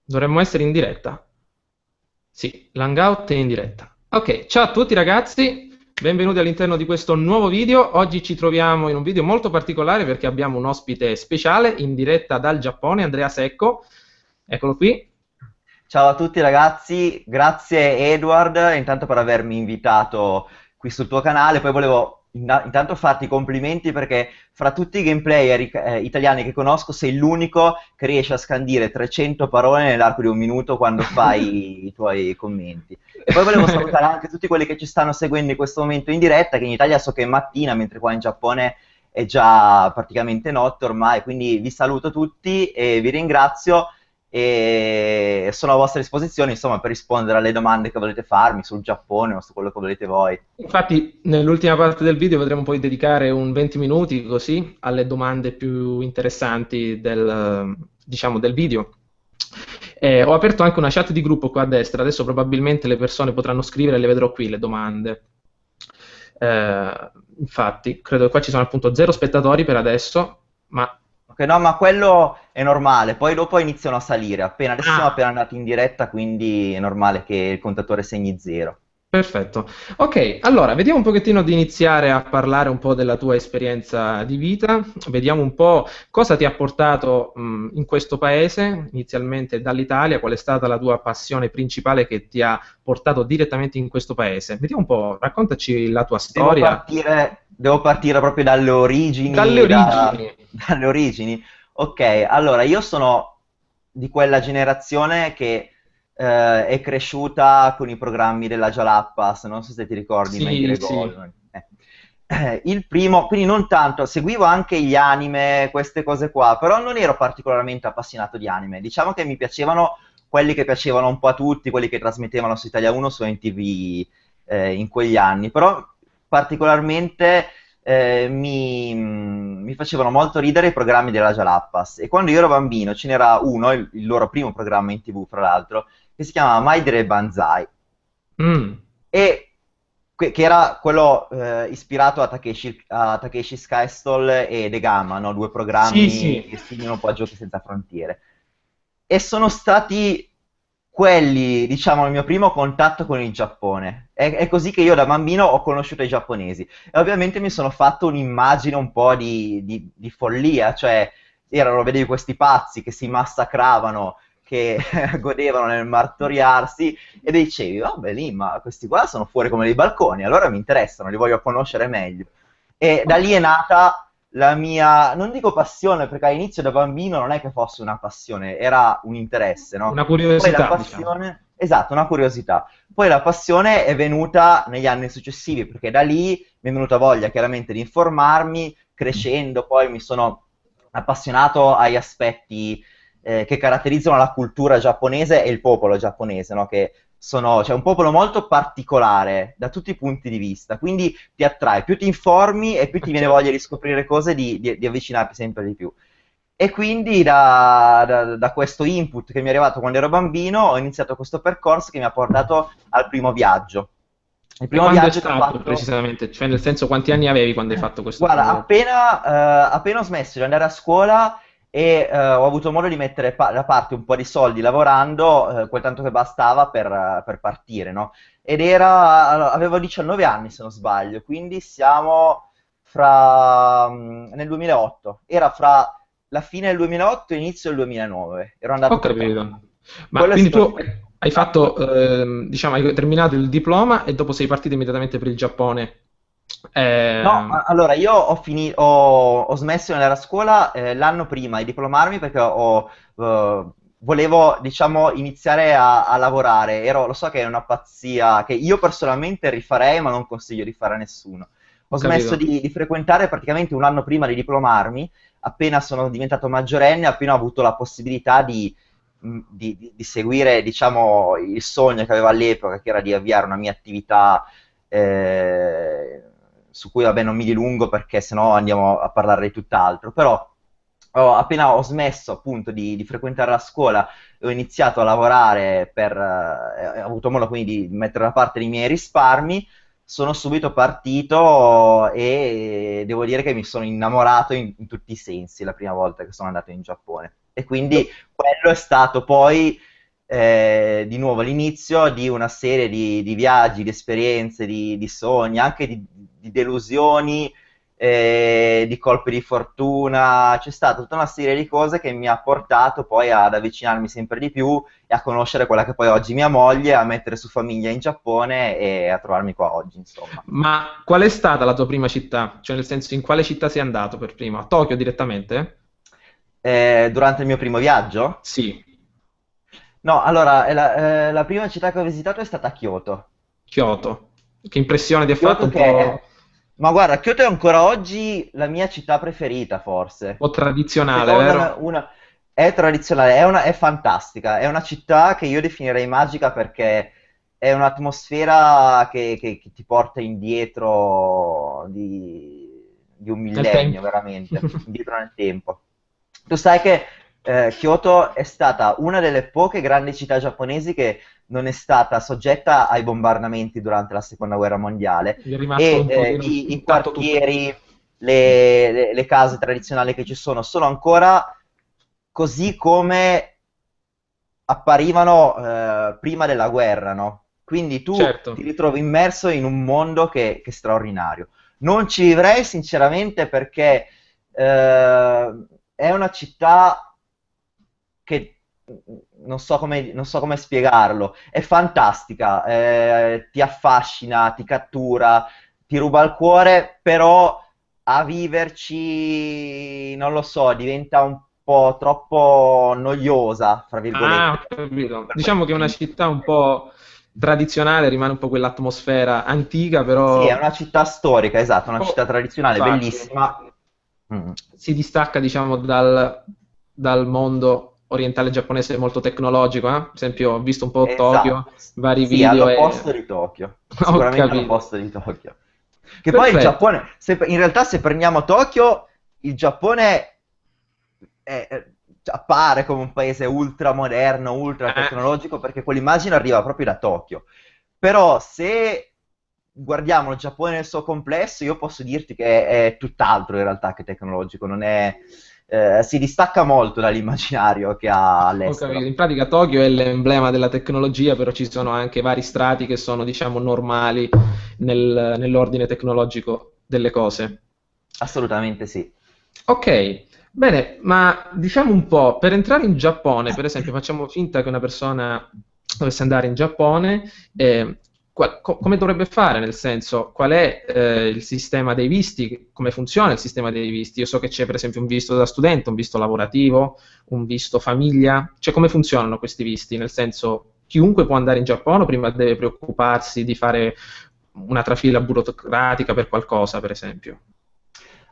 Dovremmo essere in diretta. Sì, l'hangout è in diretta. Ok, ciao a tutti ragazzi, benvenuti all'interno di questo nuovo video. Oggi ci troviamo in un video molto particolare perché abbiamo un ospite speciale in diretta dal Giappone, Andrea Secco. Eccolo qui. Ciao a tutti ragazzi, grazie Edward intanto per avermi invitato qui sul tuo canale, poi volevo intanto farti i complimenti perché fra tutti i gameplayer italiani che conosco sei l'unico che riesce a scandire 300 parole nell'arco di un minuto quando fai i tuoi commenti. E poi volevo salutare anche tutti quelli che ci stanno seguendo in questo momento in diretta, che in Italia so che è mattina, mentre qua in Giappone è già praticamente notte ormai, quindi vi saluto tutti e vi ringrazio e sono a vostra disposizione, insomma, per rispondere alle domande che volete farmi sul Giappone o su quello che volete voi. Infatti, nell'ultima parte del video vedremo poi dedicare un 20 minuti così alle domande più interessanti diciamo, del video. Ho aperto anche una chat di gruppo qua a destra, adesso probabilmente le persone potranno scrivere e le vedrò qui le domande. Infatti, credo che qua ci sono appunto zero spettatori per adesso, ma... Ok, no, ma quello è normale, poi dopo iniziano a salire, adesso siamo Ah, appena andati in diretta, quindi è normale che il contatore segni zero. perfetto. Ok, allora vediamo un pochettino di iniziare a parlare un po' della tua esperienza di vita, vediamo un po' cosa ti ha portato in questo paese, inizialmente dall'Italia, qual è stata la tua passione principale che ti ha portato direttamente in questo paese. Vediamo un po', raccontaci la tua storia Devo partire proprio dalle dalle origini, origini. dalle origini. Ok, allora io sono di quella generazione che è cresciuta con i programmi della Jalapas, non so se ti ricordi Sì, Maggie sì. Goldman. Il primo, quindi non tanto, seguivo anche gli anime, queste cose qua, però non ero particolarmente appassionato di anime. Diciamo che mi piacevano quelli che piacevano un po' a tutti, quelli che trasmettevano su Italia 1, su NTV in quegli anni, però particolarmente mi facevano molto ridere i programmi della Jalapas e quando io ero bambino ce n'era uno, il loro primo programma in TV fra l'altro, che si chiamava Mai Dire Banzai Mm. e che era quello ispirato a Takeshi Skystol e The Gamma, no? Due Sì, programmi sì. che similano un po' a Giochi Senza Frontiere. E sono stati quelli, diciamo, il mio primo contatto con il Giappone. È così che io da bambino ho conosciuto i giapponesi. E ovviamente mi sono fatto un'immagine un po' di follia, cioè vedevi questi pazzi che si massacravano, che godevano nel martoriarsi, e dicevi, vabbè lì, ma questi qua sono fuori come dei balconi, allora mi interessano, li voglio conoscere meglio. E da lì è nata la mia, non dico passione, perché all'inizio da bambino non è che fosse una passione, era un interesse, no? Una Poi la curiosità, diciamo. passione, esatto, una curiosità. Poi la passione è venuta negli anni successivi, perché da lì mi è venuta voglia chiaramente di informarmi, crescendo poi mi sono appassionato agli aspetti che caratterizzano la cultura giapponese e il popolo giapponese, no? Che c'è un popolo molto particolare da tutti i punti di vista, quindi ti attrae, più ti informi e più ti viene voglia Certo. di scoprire cose, di avvicinarti sempre di più. E quindi da questo input che mi è arrivato quando ero bambino ho iniziato questo percorso che mi ha portato al primo viaggio. Il E primo quando è viaggio che ho stato fatto precisamente? Cioè, nel senso, quanti anni avevi quando hai fatto questo Guarda, primo viaggio? appena ho smesso di andare a scuola e ho avuto modo di mettere da parte un po' di soldi lavorando, quel tanto che bastava per partire, no? Allora, avevo 19 anni se non sbaglio, quindi siamo nel 2008, era fra la fine del 2008 e l'inizio del 2009, ero Ho andato per 3 anni. capito. Ma Quello è quindi stato il tu primo hai contatto. fatto, diciamo, hai terminato il diploma e dopo sei partito immediatamente per il Giappone. No, Eh, allora io ho smesso di andare a scuola l'anno prima di diplomarmi perché volevo, diciamo, iniziare a lavorare. Lo so che è una pazzia che io personalmente rifarei, ma non consiglio di fare a nessuno. Ho ho smesso capito. di frequentare praticamente un anno prima di diplomarmi, appena sono diventato maggiorenne, appena ho avuto la possibilità di seguire, diciamo, il sogno che avevo all'epoca, che era di avviare una mia attività eh, su cui vabbè non mi dilungo perché sennò andiamo a parlare di tutt'altro, però appena ho smesso appunto di frequentare la scuola e ho iniziato a lavorare ho avuto modo quindi di mettere da parte i miei risparmi, sono subito partito e devo dire che mi sono innamorato in tutti i sensi la prima volta che sono andato in Giappone. E quindi quello è stato poi, di nuovo l'inizio di una serie di viaggi, di esperienze, di sogni, anche di delusioni, di colpi di fortuna. C'è stata tutta una serie di cose che mi ha portato poi ad avvicinarmi sempre di più e a conoscere quella che poi oggi è mia moglie, a mettere su famiglia in Giappone e a trovarmi qua oggi, insomma. Ma qual è stata la tua prima città? Cioè, nel senso, in quale città sei andato per prima? A Tokyo direttamente? Durante il mio primo viaggio? Sì, No, allora, la prima città che ho visitato è stata Kyoto. Kyoto. Che impressione ti ha fatto? Kyoto che è... Ma guarda, Kyoto è ancora oggi la mia città preferita, Un forse. po' tradizionale, Secondo vero? me è tradizionale, è fantastica, è una città che io definirei magica perché è un'atmosfera che ti porta indietro di un Nel tempo. millennio, veramente, indietro nel tempo. Tu sai che Kyoto è stata una delle poche grandi città giapponesi che non è stata soggetta ai bombardamenti durante la seconda guerra mondiale Gli è rimasto e un pochino i intatto tutto. quartieri, le case tradizionali che ci sono ancora così come apparivano prima della guerra, no? Quindi tu ti Certo. ritrovi immerso in un mondo che è straordinario. Non ci vivrei sinceramente perché è una città che non so come spiegarlo, è fantastica, ti affascina, ti cattura, ti ruba il cuore, però a viverci, non lo so, diventa un po' troppo noiosa, fra Ah, virgolette, ho capito. per quel Diciamo che è una momento. città un po' tradizionale, rimane un po' quell'atmosfera antica, Sì, è però una città storica, esatto, una città oh, tradizionale, infatti, bellissima. Mm. si distacca, diciamo, dal mondo orientale giapponese molto tecnologico, eh? Per esempio, ho visto un po' Tokyo, Esatto, vari sì, video all'opposto e di Tokyo, ho sicuramente capito. all'opposto di Tokyo. Che poi il Perfetto. Giappone, in realtà se prendiamo Tokyo, il Giappone appare come un paese ultra moderno, ultra Eh, tecnologico, perché quell'immagine arriva proprio da Tokyo. Però se guardiamo il Giappone nel suo complesso, io posso dirti che è tutt'altro in realtà che tecnologico, non è, si distacca molto dall'immaginario che ha Ho capito. all'estero. In pratica Tokyo è l'emblema della tecnologia, però ci sono anche vari strati che sono, diciamo, normali nell'ordine tecnologico delle cose. Assolutamente sì. Ok, bene, ma diciamo un po', per entrare in Giappone, per esempio, facciamo finta che una persona dovesse andare in Giappone, come dovrebbe fare? Nel senso, qual è il sistema dei visti? Come funziona il sistema dei visti? Io so che c'è per esempio un visto da studente, un visto lavorativo, un visto famiglia, cioè come funzionano questi visti? Nel senso, chiunque può andare in Giappone o prima deve preoccuparsi di fare una trafila burocratica per qualcosa, per esempio?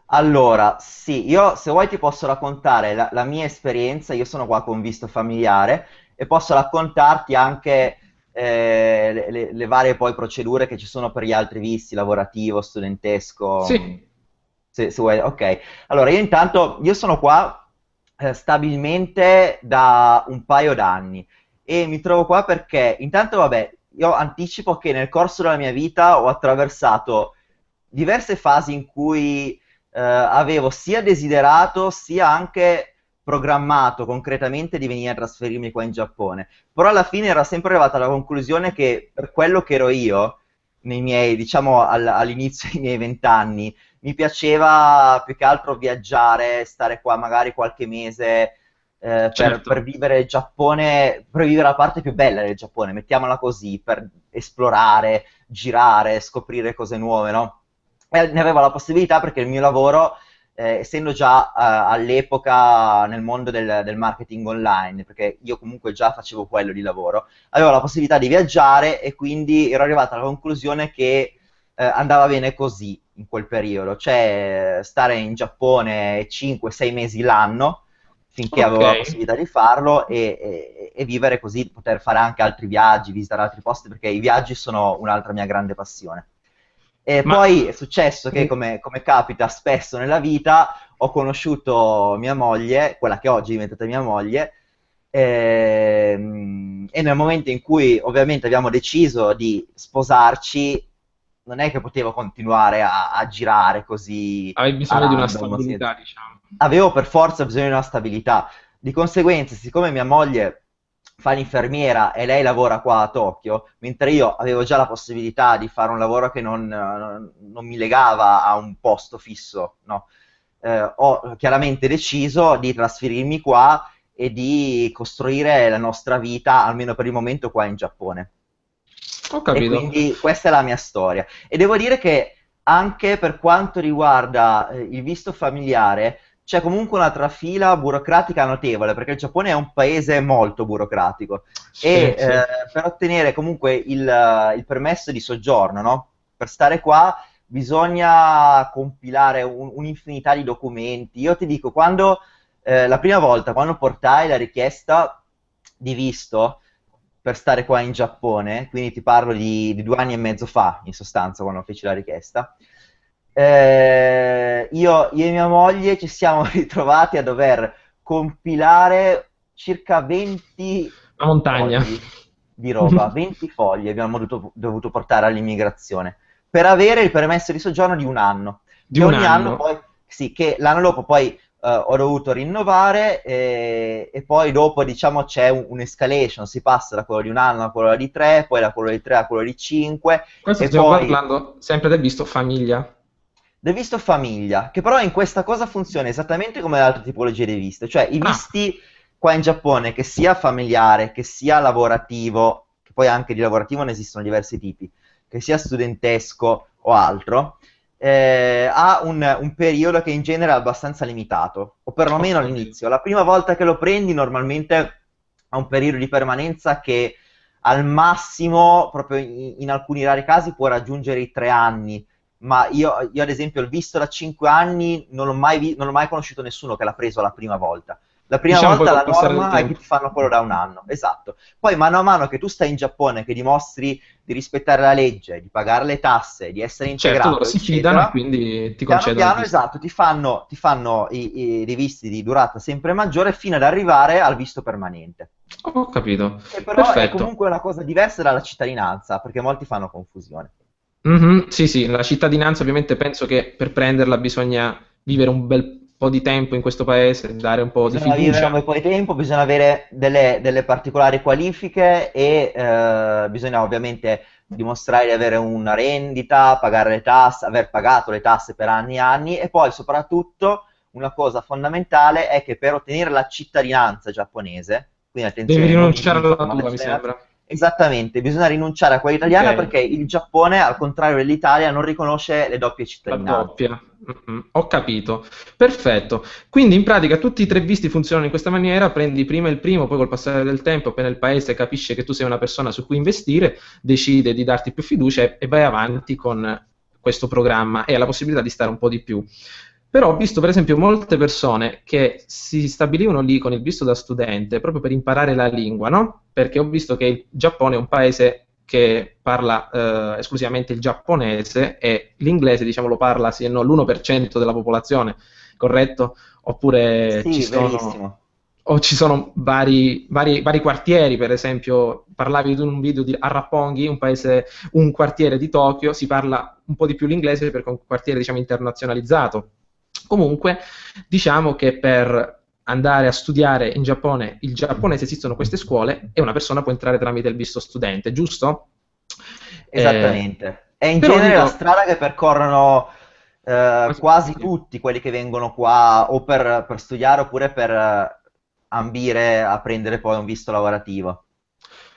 Allora, sì, io se vuoi ti posso raccontare la mia esperienza, io sono qua con visto familiare e posso raccontarti anche le varie poi procedure che ci sono per gli altri visti, lavorativo, studentesco, Sì. se vuoi, ok. Allora, io sono qua stabilmente da un paio d'anni e mi trovo qua perché intanto, vabbè, io anticipo che nel corso della mia vita ho attraversato diverse fasi in cui avevo sia desiderato sia anche programmato concretamente di venire a trasferirmi qua in Giappone. Però alla fine era sempre arrivata alla conclusione che per quello che ero io, nei miei, diciamo all'inizio dei miei 20 anni, mi piaceva più che altro viaggiare, stare qua magari qualche mese per Certo, vivere il Giappone, per vivere la parte più bella del Giappone, mettiamola così, per esplorare, girare, scoprire cose nuove, no? E ne avevo la possibilità perché il mio lavoro, essendo già all'epoca nel mondo del marketing online, perché io comunque già facevo quello di lavoro, avevo la possibilità di viaggiare e quindi ero arrivato alla conclusione che andava bene così in quel periodo, cioè stare in Giappone 5-6 mesi l'anno finché ok. avevo la possibilità di farlo e vivere così, poter fare anche altri viaggi, visitare altri posti, perché i viaggi sono un'altra mia grande passione. E Ma poi è successo che, mm, come capita spesso nella vita, ho conosciuto mia moglie, quella che oggi è diventata mia moglie, e nel momento in cui ovviamente abbiamo deciso di sposarci, non è che potevo continuare a girare così avevi a bisogno di una random, stabilità, diciamo. avevo per forza bisogno di una stabilità. Di conseguenza, siccome mia moglie fa l'infermiera e lei lavora qua a Tokyo, mentre io avevo già la possibilità di fare un lavoro che non mi legava a un posto fisso, no? Ho chiaramente deciso di trasferirmi qua e di costruire la nostra vita, almeno per il momento, qua in Giappone. Ho E capito. quindi questa è la mia storia. E devo dire che anche per quanto riguarda il visto familiare, c'è comunque una trafila burocratica notevole, perché il Giappone è un paese molto burocratico Sì, e sì. per ottenere comunque il permesso di soggiorno, no? Per stare qua bisogna compilare un'infinità di documenti. Io ti dico, la prima volta, quando portai la richiesta di visto per stare qua in Giappone, quindi ti parlo di 2 anni e mezzo fa, in sostanza, quando feci la richiesta, io e mia moglie ci siamo ritrovati a dover compilare circa 20 La montagna. fogli di roba, 20 fogli abbiamo dovuto portare all'immigrazione per avere il permesso di soggiorno di un anno, Di che un ogni anno anno. poi, sì, che l'anno dopo poi ho dovuto rinnovare e poi dopo diciamo c'è un'escalation, si passa da quello di un anno a quello di tre, poi da quello di tre a quello di cinque Questo e stiamo poi parlando sempre del visto famiglia. del visto famiglia, che però in questa cosa funziona esattamente come le altre tipologie di visti, cioè i Ah, visti qua in Giappone, che sia familiare, che sia lavorativo, che poi anche di lavorativo ne esistono diversi tipi, che sia studentesco o altro, ha un periodo che in genere è abbastanza limitato, o ho perlomeno capito. all'inizio. La prima volta che lo prendi normalmente ha un periodo di permanenza che al massimo, proprio in alcuni rari casi, può raggiungere i 3 anni, ma io ad esempio il visto da 5 anni non ho mai conosciuto nessuno che l'ha preso la prima volta. La prima Diciamo poi volta la col passare del norma è che tempo. ti fanno quello da un anno, esatto. Poi mano a mano che tu stai in Giappone, che dimostri di rispettare la legge, di pagare le tasse, di essere Certo, loro integrato, si fidano e eccetera, quindi ti piano concedono il piano, visto. esatto, ti fanno dei visti di durata sempre maggiore fino ad arrivare al visto permanente. Ho capito. Che però è Perfetto. comunque una cosa diversa dalla cittadinanza, perché molti fanno confusione. Mhm, sì, sì, la cittadinanza ovviamente penso che per prenderla bisogna vivere un bel po' di tempo in questo paese, dare un po' di Bisogna vivere fiducia. un bel po' di tempo, bisogna avere delle particolari qualifiche e bisogna ovviamente dimostrare di avere una rendita, pagare le tasse, aver pagato le tasse per anni e anni e poi soprattutto una cosa fondamentale è che per ottenere la cittadinanza giapponese, quindi Devi attenzione, non il rinunciare visto, alla ma la tua, mi cittadinanza, sembra. esattamente, bisogna rinunciare a quella Ok. italiana perché il Giappone, al contrario dell'Italia, non riconosce le doppie La cittadinanze. doppia. Ho capito. Perfetto. Quindi in pratica tutti i tre visti funzionano in questa maniera, prendi prima il primo, poi col passare del tempo, appena il paese capisce che tu sei una persona su cui investire, decide di darti più fiducia e vai avanti con questo programma e hai la possibilità di stare un po' di più. Però ho visto per esempio molte persone che si stabilivano lì con il visto da studente proprio per imparare la lingua, no? Perché ho visto che il Giappone è un paese che parla esclusivamente il giapponese e l'inglese, diciamo, lo parla sì e no l'1% della popolazione, corretto? Oppure Sì, verissimo. ci sono vari quartieri, per esempio, parlavi tu in un video di Arrapongi, un paese, un quartiere di Tokyo, si parla un po' di più l'inglese perché è un quartiere, diciamo, internazionalizzato. Comunque, diciamo che per andare a studiare in Giappone il giapponese esistono queste scuole e una persona può entrare tramite il visto studente, giusto? Eh, Esattamente. È in però genere la dico, strada che percorrono quasi tutti quelli che vengono qua o per studiare oppure per ambire a prendere poi un visto lavorativo.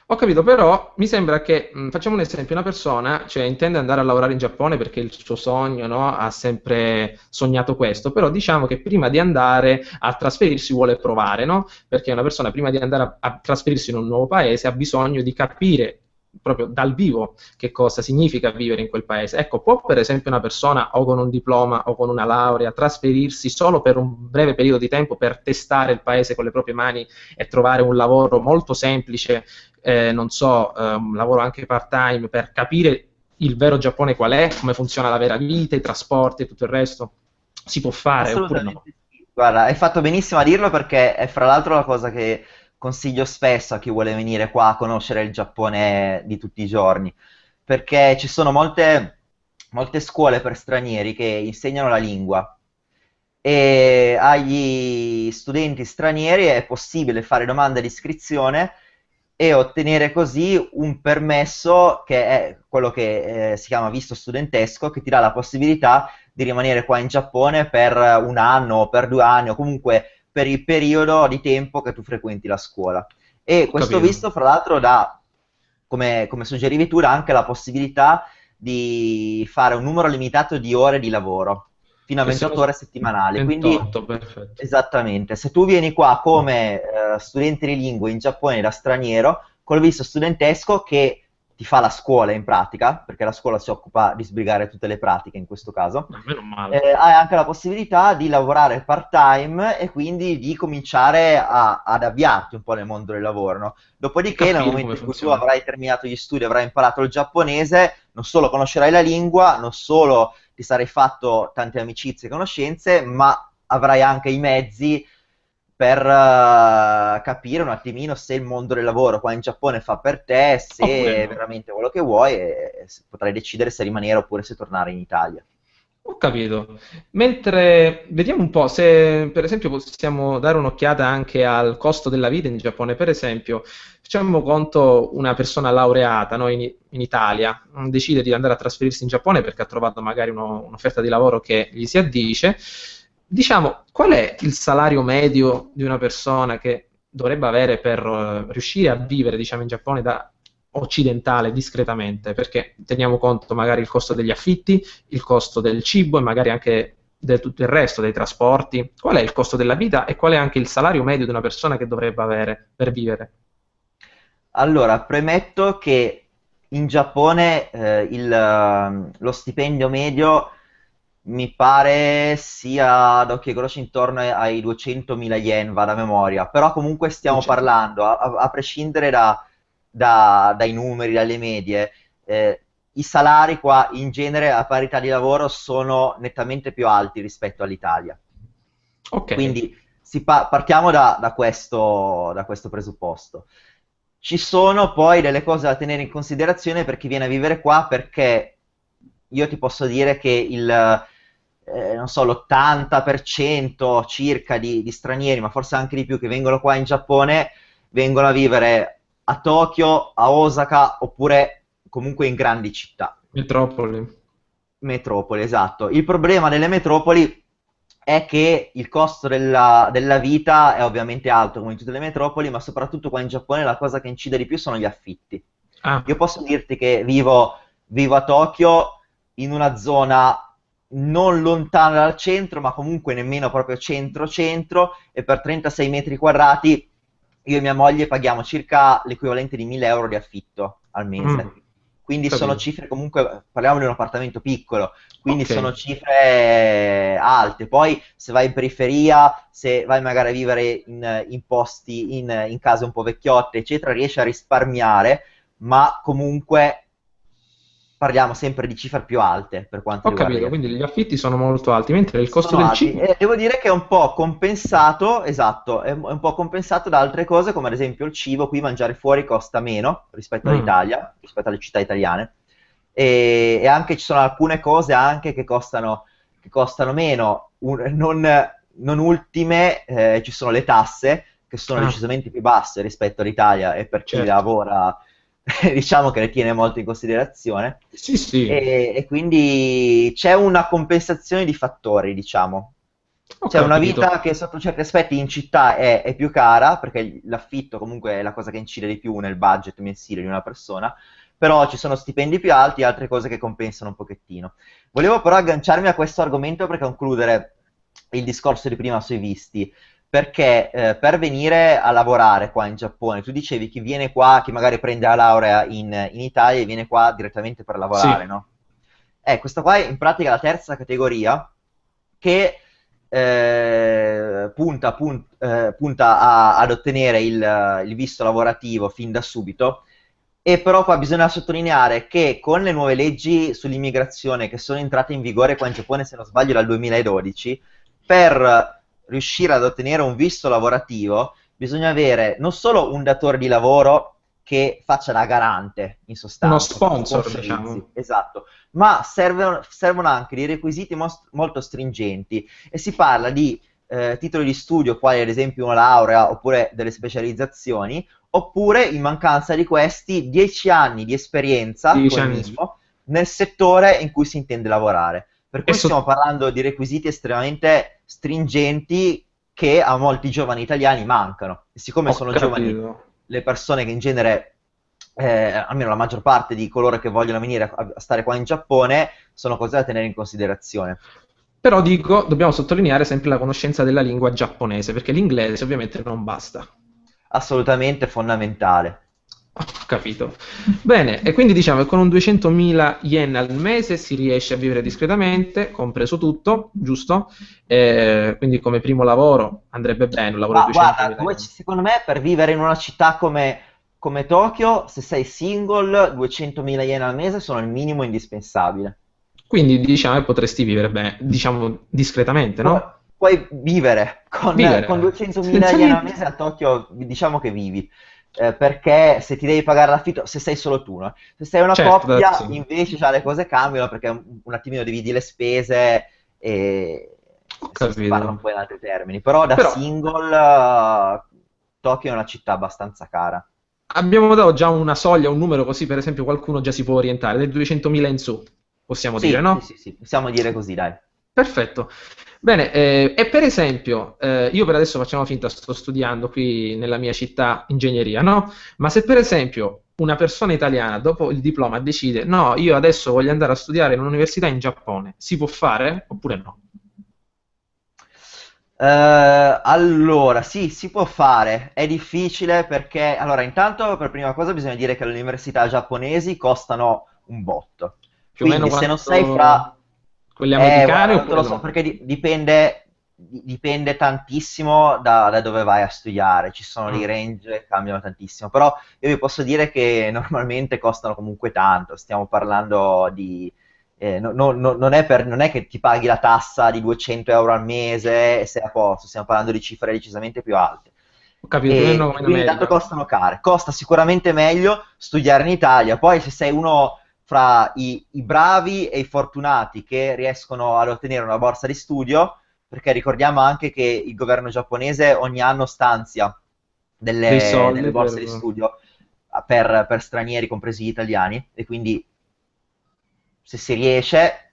ho capito, però mi sembra che, facciamo un esempio, una persona, cioè, intende andare a lavorare in Giappone perché è il suo sogno, no? Ha sempre sognato questo, però diciamo che prima di andare a trasferirsi vuole provare, no? Perché una persona prima di andare a trasferirsi in un nuovo paese ha bisogno di capire proprio dal vivo che cosa significa vivere in quel paese. Ecco, può per esempio una persona o con un diploma o con una laurea trasferirsi solo per un breve periodo di tempo per testare il paese con le proprie mani e trovare un lavoro molto semplice, non so, un lavoro anche part-time per capire il vero Giappone qual è, come funziona la vera vita, i trasporti e tutto il resto. Si può fare oppure no? Assolutamente sì. Guarda, hai fatto benissimo a dirlo perché è fra l'altro la cosa che consiglio spesso a chi vuole venire qua a conoscere il Giappone di tutti i giorni, perché ci sono molte scuole per stranieri che insegnano la lingua e agli studenti stranieri è possibile fare domanda di iscrizione e ottenere così un permesso che è quello che si chiama visto studentesco, che ti dà la possibilità di rimanere qua in Giappone per un anno o per 2 anni o comunque per il periodo di tempo che tu frequenti la scuola. E Ho questo capito. visto, fra l'altro, dà, come suggerivi tu, dà anche la possibilità di fare un numero limitato di ore di lavoro, fino a Che siano 28 ore settimanali. Quindi, 28, perfetto. esattamente, se tu vieni qua come studente di lingue in Giappone da straniero, col visto studentesco che ti fa la scuola in pratica, perché la scuola si occupa di sbrigare tutte le pratiche in questo caso, No, meno male. hai anche la possibilità di lavorare part-time e quindi di cominciare ad avviarti un po' nel mondo del lavoro, no? Ho Dopodiché, nel capito momento come in cui tu funziona. avrai terminato gli studi, avrai imparato il giapponese, non solo conoscerai la lingua, non solo ti sarai fatto tante amicizie e conoscenze, ma avrai anche i mezzi per capire un attimino se il mondo del lavoro qua in Giappone fa per te, se Oppure è no. veramente quello che vuoi e potrai decidere se rimanere oppure se tornare in Italia. Ho capito. Mentre vediamo un po' se per esempio possiamo dare un'occhiata anche al costo della vita in Giappone. Per esempio, facciamo conto una persona laureata, no, in Italia, decide di andare a trasferirsi in Giappone perché ha trovato magari un'offerta di lavoro che gli si addice. Diciamo, qual è il salario medio di una persona che dovrebbe avere per riuscire a vivere, diciamo, in Giappone da occidentale discretamente? Perché teniamo conto magari il costo degli affitti, il costo del cibo e magari anche di tutto il resto, dei trasporti. Qual è il costo della vita e qual è anche il salario medio di una persona che dovrebbe avere per vivere? Allora, premetto che in Giappone lo stipendio medio mi pare sia ad occhio e croce intorno ai 200.000 yen, va da memoria, però comunque stiamo 200. parlando, a prescindere dai numeri, dalle medie, i salari qua in genere a parità di lavoro sono nettamente più alti rispetto all'Italia. Ok, Quindi partiamo da questo presupposto. Ci sono poi delle cose da tenere in considerazione per chi viene a vivere qua, perché io ti posso dire che non so, l'80% circa di stranieri, ma forse anche di più, che vengono qua in Giappone, vengono a vivere a Tokyo, a Osaka, oppure comunque in grandi città. metropoli. Metropoli, esatto. Il problema delle metropoli è che il costo della vita è ovviamente alto come in tutte le metropoli, ma soprattutto qua in Giappone la cosa che incide di più sono gli affitti. Io Ah, posso dirti che vivo a Tokyo in una zona non lontana dal centro, ma comunque nemmeno proprio centro-centro, e per 36 metri quadrati io e mia moglie paghiamo circa l'equivalente di 1000 euro di affitto al mese. Quindi sono capito. cifre comunque, parliamo di un appartamento piccolo, quindi Ok, sono cifre alte. Poi se vai in periferia, se vai magari a vivere in posti, in case un po' vecchiotte, eccetera, riesci a risparmiare, ma comunque parliamo sempre di cifre più alte per quanto ho riguarda gli capito. Quindi gli affitti. affitti sono molto alti, mentre il costo Sono del alti cibo. e devo dire che è un po' compensato, esatto, è un po' compensato da altre cose, come ad esempio il cibo. Qui mangiare fuori costa meno rispetto Mm, all'Italia, rispetto alle città italiane, e anche ci sono alcune cose anche che costano meno. Non ultime, ci sono le tasse, che sono ah, decisamente più basse rispetto all'Italia, e per chi certo. lavora diciamo che le tiene molto in considerazione. Sì, sì, E quindi c'è una compensazione di fattori, diciamo. ho C'è una capito. vita che sotto certi aspetti in città è più cara, perché l'affitto comunque è la cosa che incide di più nel budget mensile di una persona, però ci sono stipendi più alti e altre cose che compensano un pochettino. Volevo però agganciarmi a questo argomento per concludere il discorso di prima sui visti, perché per venire a lavorare qua in Giappone, tu dicevi chi viene qua, chi magari prende la laurea in Italia e viene qua direttamente per lavorare, Sì. no? Questa qua è in pratica la terza categoria che punta ad ottenere il visto lavorativo fin da subito. E però qua bisogna sottolineare che con le nuove leggi sull'immigrazione che sono entrate in vigore qua in Giappone, se non sbaglio, dal 2012, per riuscire ad ottenere un visto lavorativo bisogna avere non solo un datore di lavoro che faccia da garante, in Uno sostanza, che ti sponsor, sponsorizzi, diciamo. esatto, ma servono anche dei requisiti molto stringenti, e si parla di titoli di studio, quali ad esempio una laurea oppure delle specializzazioni, oppure in mancanza di questi 10 anni di esperienza 10 come anni. minimo nel settore in cui si intende lavorare. Per E cui stiamo parlando di requisiti estremamente stringenti che a molti giovani italiani mancano. E siccome Ho sono giovani capito. le persone che in genere, almeno la maggior parte di coloro che vogliono venire a stare qua in Giappone, sono cose da tenere in considerazione. Però dico, dobbiamo sottolineare sempre la conoscenza della lingua giapponese, perché l'inglese ovviamente non basta. Assolutamente fondamentale. Ho capito. Bene, e quindi diciamo che con un 200.000 yen al mese si riesce a vivere discretamente, compreso tutto, giusto? Quindi come primo lavoro andrebbe bene, un lavoro di Ma guarda, 200.000 yen. secondo me per vivere in una città come Tokyo, se sei single, 200.000 yen al mese sono il minimo indispensabile. Quindi diciamo che potresti vivere bene, diciamo discretamente, Puoi, no? puoi vivere con Vivere 200.000 senza yen al niente. mese a Tokyo, diciamo che vivi. Perché se ti devi pagare l'affitto, se sei solo tu, no? Se sei una Certo, coppia, sì. invece già le cose cambiano perché un attimino dividi le spese e Ho si parla un capito. po' in altri termini. Però da Però single, Tokyo è una città abbastanza cara. abbiamo dato già una soglia, un numero, così per esempio qualcuno già si può orientare, dai 200.000 in su, possiamo dire, Sì, sì, no? sì, sì, possiamo dire così, dai. Perfetto. Bene, e per esempio, io per adesso facciamo finta, sto studiando qui nella mia città ingegneria, no? Ma se per esempio una persona italiana dopo il diploma decide, no, io adesso voglio andare a studiare in un'università in Giappone, si può fare oppure no? Allora, sì, si può fare, è difficile perché, allora, intanto per prima cosa bisogna dire che le università giapponesi costano un botto, Più o meno quindi se non sei quanto fra, quelle americane guarda, non te oppure lo so, no? perché dipende tantissimo da dove vai a studiare, ci sono dei Mm. range che cambiano tantissimo, però io vi posso dire che normalmente costano comunque tanto, stiamo parlando di non è che ti paghi la tassa di 200 euro al mese e sei a posto, stiamo parlando di cifre decisamente più alte. Ho capito, più o meno E come in quindi tanto America. costano care. Costa sicuramente meglio studiare in Italia. Poi se sei uno fra i bravi e i fortunati che riescono ad ottenere una borsa di studio, perché ricordiamo anche che il governo giapponese ogni anno stanzia Dei delle soldi per... borse di studio per stranieri, compresi gli italiani, e quindi se si riesce,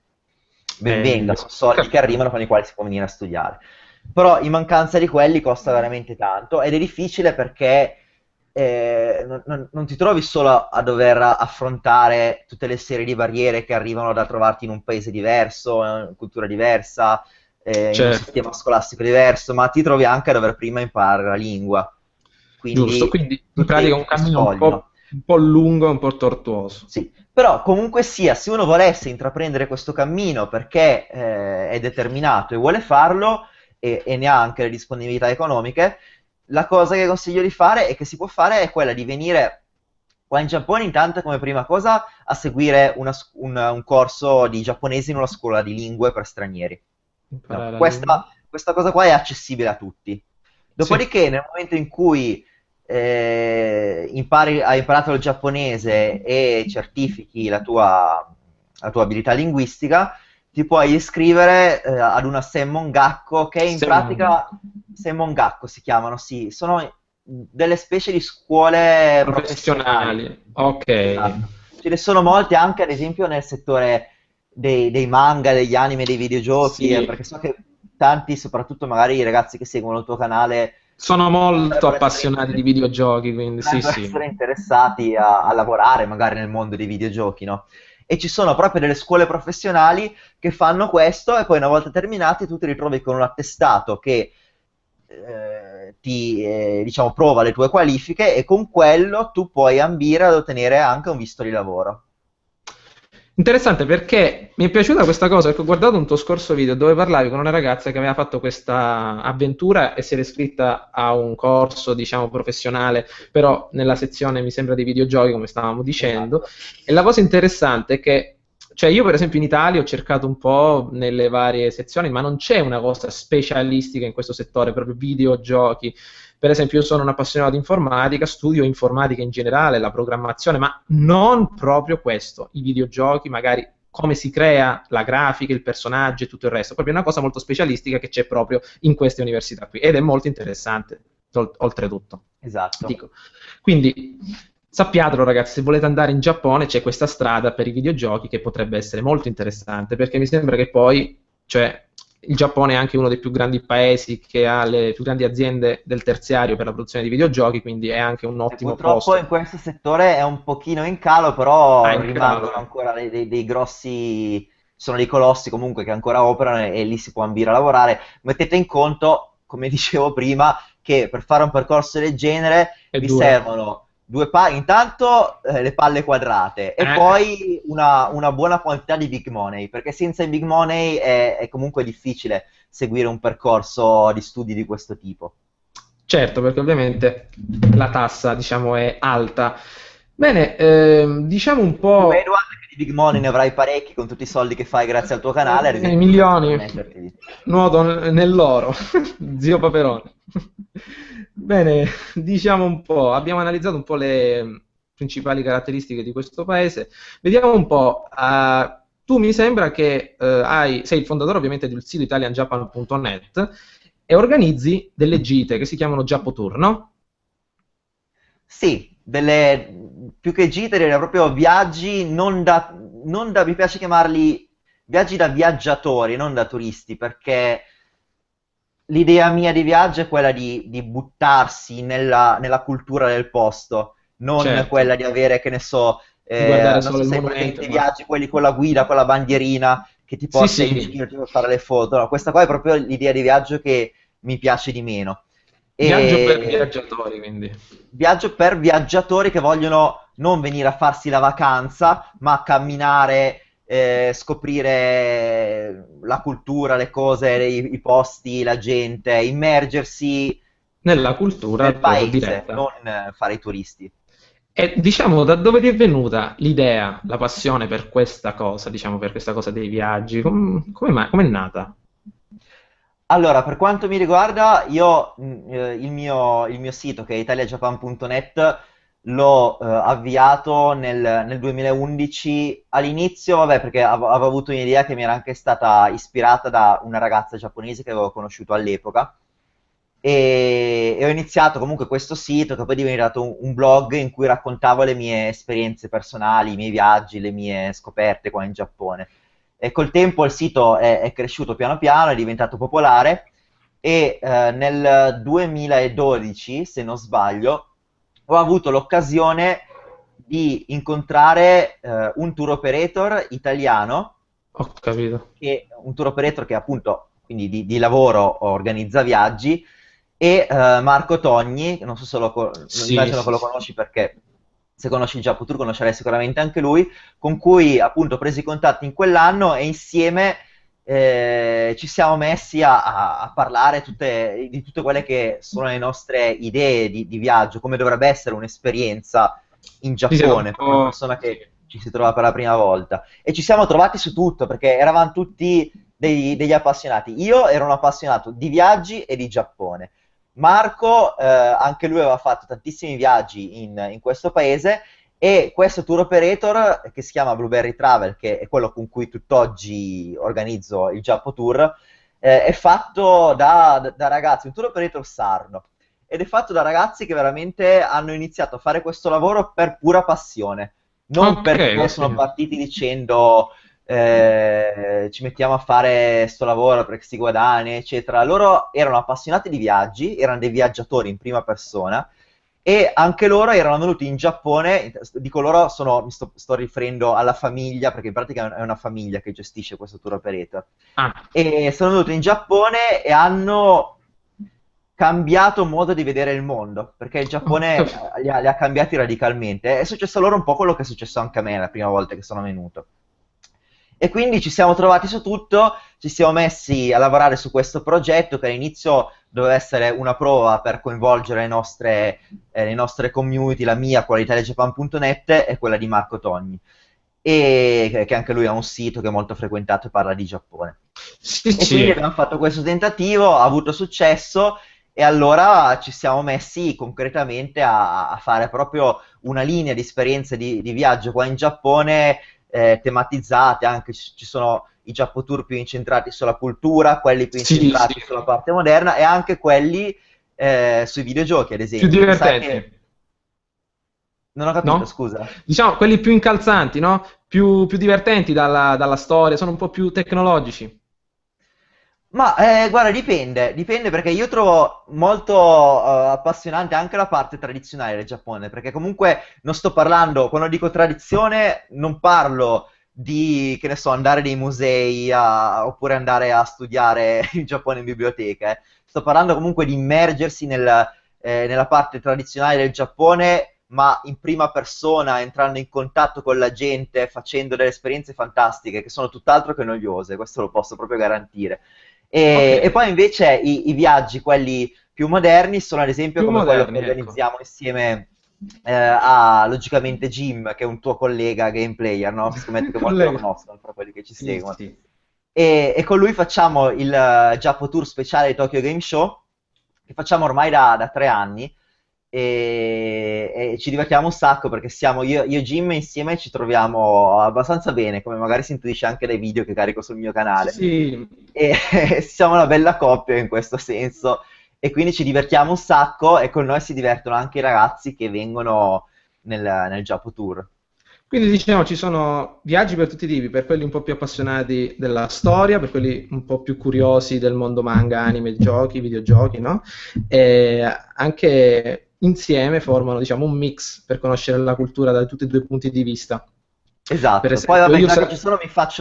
ben venga, Meglio. sono Ho soldi che capito. arrivano con i quali si può venire a studiare. Però in mancanza di quelli costa veramente tanto ed è difficile perché non ti trovi solo a dover affrontare tutte le serie di barriere che arrivano da trovarti in un paese diverso, in una cultura diversa, in un sistema Certo. scolastico diverso, ma ti trovi anche a dover prima imparare la lingua. Giusto, Quindi quindi in pratica un tutti cammino scogli, no? un po' lungo e un po' tortuoso. Sì, però comunque sia, se uno volesse intraprendere questo cammino perché è determinato e vuole farlo e ne ha anche le disponibilità economiche, la cosa che consiglio di fare e che si può fare è quella di venire qua in Giappone intanto come prima cosa a seguire un corso di giapponese in una scuola di lingue per stranieri. No, Imparare la lingua. questa cosa qua è accessibile a tutti. Sì, Dopodiché, nel momento in cui hai imparato il giapponese e certifichi la tua abilità linguistica, ti puoi iscrivere ad una Semmongakko, che in siamo pratica Semmongakko si chiamano, sì, sono delle specie di scuole professionali. professionali. Ok. Esatto. Ce ne sono molte anche, ad esempio, nel settore dei manga, degli anime, dei videogiochi, Sì, perché so che tanti, soprattutto magari i ragazzi che seguono il tuo canale, sono molto potrebbero essere, appassionati di videogiochi, quindi sì, potrebbero sì. essere interessati a lavorare magari nel mondo dei videogiochi, no? E ci sono proprio delle scuole professionali che fanno questo e poi una volta terminati tu ti ritrovi con un attestato che diciamo, prova le tue qualifiche e con quello tu puoi ambire ad ottenere anche un visto di lavoro. Interessante perché mi è piaciuta questa cosa, perché ho guardato un tuo scorso video dove parlavi con una ragazza che aveva fatto questa avventura e si era iscritta a un corso, diciamo, professionale, però nella sezione, mi sembra, dei videogiochi, come stavamo dicendo. Esatto. E la cosa interessante è che, cioè io per esempio in Italia ho cercato un po' nelle varie sezioni, ma non c'è una cosa specialistica in questo settore, proprio videogiochi. Per esempio, io sono un appassionato di informatica, studio informatica in generale, la programmazione, ma non proprio questo, i videogiochi, magari come si crea la grafica, il personaggio e tutto il resto, proprio una cosa molto specialistica che c'è proprio in queste università qui ed è molto interessante, oltretutto. Esatto. Dico. Quindi sappiatelo ragazzi, se volete andare in Giappone c'è questa strada per i videogiochi che potrebbe essere molto interessante, perché mi sembra che poi, cioè, il Giappone è anche uno dei più grandi paesi che ha le più grandi aziende del terziario per la produzione di videogiochi, quindi è anche un E ottimo purtroppo posto. in questo settore è un pochino in calo, Ah, però in calo, rimangono ancora dei grossi, sono dei colossi comunque che ancora operano e lì si può ambire a lavorare. Mettete in conto, come dicevo prima, che per fare un percorso del genere è vi dura. servono due palle, intanto le palle quadrate e Eh, poi una buona quantità di big money, perché senza i big money è comunque difficile seguire un percorso di studi di questo tipo. certo, perché ovviamente la tassa, diciamo, è alta. Bene, diciamo un Tu, po'. Edward, che di big money ne avrai parecchi con tutti i soldi che fai grazie al tuo canale, ad esempio, potresti Milioni, permetterti. nuoto nell'oro, zio Paperone. Bene, diciamo un po', abbiamo analizzato un po' le principali caratteristiche di questo paese. Vediamo un po', tu mi sembra che sei il fondatore ovviamente del sito italianjapan.net e organizzi delle gite che si chiamano Giappotour, no? Sì, più che gite, direi proprio viaggi, mi piace chiamarli viaggi da viaggiatori, non da turisti, perché l'idea mia di viaggio è quella di buttarsi nella cultura del posto, non Certo, quella di avere, che ne so, di guardare non solo so il se hai monumento presente e i basta. viaggi, quelli con la guida, con la bandierina che ti Sì, porta in sì, giro per fare le foto. No, questa qua è proprio l'idea di viaggio che mi piace di meno. viaggio per E viaggiatori, quindi. viaggio per viaggiatori che vogliono non venire a farsi la vacanza, ma camminare, scoprire la cultura, le cose, i posti, la gente, immergersi Nella cultura nel proprio paese, diretta. non fare i turisti. E diciamo, da dove ti è venuta l'idea, la passione per questa cosa, diciamo, per questa cosa dei viaggi? Come mai? Com'è nata? Allora, per quanto mi riguarda, io il mio sito che è italiajapan.net l'ho avviato nel 2011 all'inizio, vabbè, perché avevo avuto un'idea che mi era anche stata ispirata da una ragazza giapponese che avevo conosciuto all'epoca e ho iniziato comunque questo sito che poi è diventato un blog in cui raccontavo le mie esperienze personali, i miei viaggi, le mie scoperte qua in Giappone. E col tempo il sito è cresciuto piano piano, è diventato popolare e nel 2012, se non sbaglio, ho avuto l'occasione di incontrare un tour operator italiano, Ho capito. un tour operator che appunto quindi di lavoro organizza viaggi, e Marco Togni, non so se Sì, immagino che sì, lo sì. conosci perché se conosci il Giappotour conoscerai sicuramente anche lui, con cui appunto ho preso i contatti in quell'anno e insieme ci siamo messi a parlare di tutte quelle che sono le nostre idee di viaggio, come dovrebbe essere un'esperienza in Vi siete un Giappone per una po'. persona Sì. che ci si trova per la prima volta. E ci siamo trovati su tutto perché eravamo tutti degli appassionati. Io ero un appassionato di viaggi e di Giappone. Marco, anche lui aveva fatto tantissimi viaggi in questo paese e questo tour operator che si chiama Blueberry Travel, che è quello con cui tutt'oggi organizzo il Giappo Tour, è fatto da ragazzi, un tour operator sardo, ed è fatto da ragazzi che veramente hanno iniziato a fare questo lavoro per pura passione, non Ok, perché così. sono partiti dicendo ci mettiamo a fare sto lavoro perché si guadagna, eccetera. Loro erano appassionati di viaggi, erano dei viaggiatori in prima persona e anche loro erano venuti in Giappone, dico loro, sto riferendo alla famiglia, perché in pratica è una famiglia che gestisce questo tour operator, Ah, e sono venuti in Giappone e hanno cambiato modo di vedere il mondo, perché il ho Giappone capito. li ha cambiati radicalmente. È successo a loro un po' quello che è successo anche a me la prima volta che sono venuto. E quindi ci siamo trovati su tutto, ci siamo messi a lavorare su questo progetto che all'inizio doveva essere una prova per coinvolgere le nostre community, la mia, quella di italiajapan.net e quella di Marco Togni, e che anche lui ha un sito che è molto frequentato e parla di Giappone. Sì, E quindi sì. abbiamo fatto questo tentativo, ha avuto successo e allora ci siamo messi concretamente a fare proprio una linea di esperienze di viaggio qua in Giappone tematizzate, anche ci sono i Jappotour più incentrati sulla cultura, quelli più Sì, incentrati sì, sulla parte moderna e anche quelli sui videogiochi, ad più esempio. Sai che... divertenti, Non ho capito, no? scusa. Diciamo quelli più incalzanti, no? Più divertenti dalla storia, sono un po' più tecnologici. Ma guarda, dipende perché io trovo molto appassionante anche la parte tradizionale del Giappone, perché comunque non sto parlando, quando dico tradizione, non parlo di, che ne so, andare nei musei oppure andare a studiare il Giappone in biblioteca, eh. Sto parlando comunque di immergersi nella parte tradizionale del Giappone, ma in prima persona, entrando in contatto con la gente, facendo delle esperienze fantastiche che sono tutt'altro che noiose, questo lo posso proprio garantire. Ok, E poi invece i viaggi, quelli più moderni, sono ad esempio più come quello che moderni, ecco. organizziamo insieme a Logicamente Jim, che è un tuo collega game player, no? Scommetto che molti lo Collega. conoscono fra quelli che ci Sì, seguono. sì. E con lui facciamo il Giappo Tour speciale di Tokyo Game Show, che facciamo ormai da 3 anni, e ci divertiamo un sacco perché siamo io e Jim insieme ci troviamo abbastanza bene, come magari si intuisce anche dai video che carico sul mio Sì, canale. sì. E siamo una bella coppia in questo senso, e quindi ci divertiamo un sacco e con noi si divertono anche i ragazzi che vengono nel Giappo Tour. Quindi diciamo ci sono viaggi per tutti i tipi, per quelli un po' più appassionati della storia, per quelli un po' più curiosi del mondo manga, anime, giochi, videogiochi, no? E anche insieme formano, diciamo, un mix per conoscere la cultura da tutti e due i punti di vista. Per Esatto, poi esempio, vabbè, io già che ci sono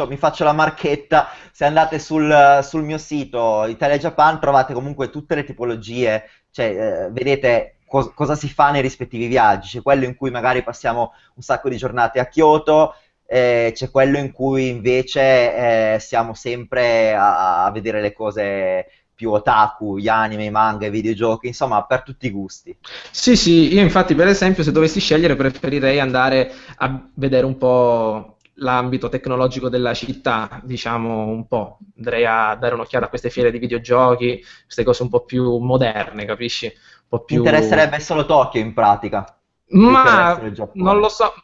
mi faccio la marchetta, se andate sul mio sito Italia Japan trovate comunque tutte le tipologie, cioè vedete cosa si fa nei rispettivi viaggi, c'è quello in cui magari passiamo un sacco di giornate a Kyoto, c'è quello in cui invece siamo sempre a vedere le cose più otaku, gli anime, i manga, i videogiochi, insomma per tutti i gusti. sì, sì, io infatti per esempio se dovessi scegliere preferirei andare a vedere un po' l'ambito tecnologico della città, diciamo un po', andrei a dare un'occhiata a queste fiere di videogiochi, queste cose un po' più moderne, capisci? Un po' Ti più... interesserebbe solo Tokyo in pratica, più che il resto Ma del non lo Giappone. so,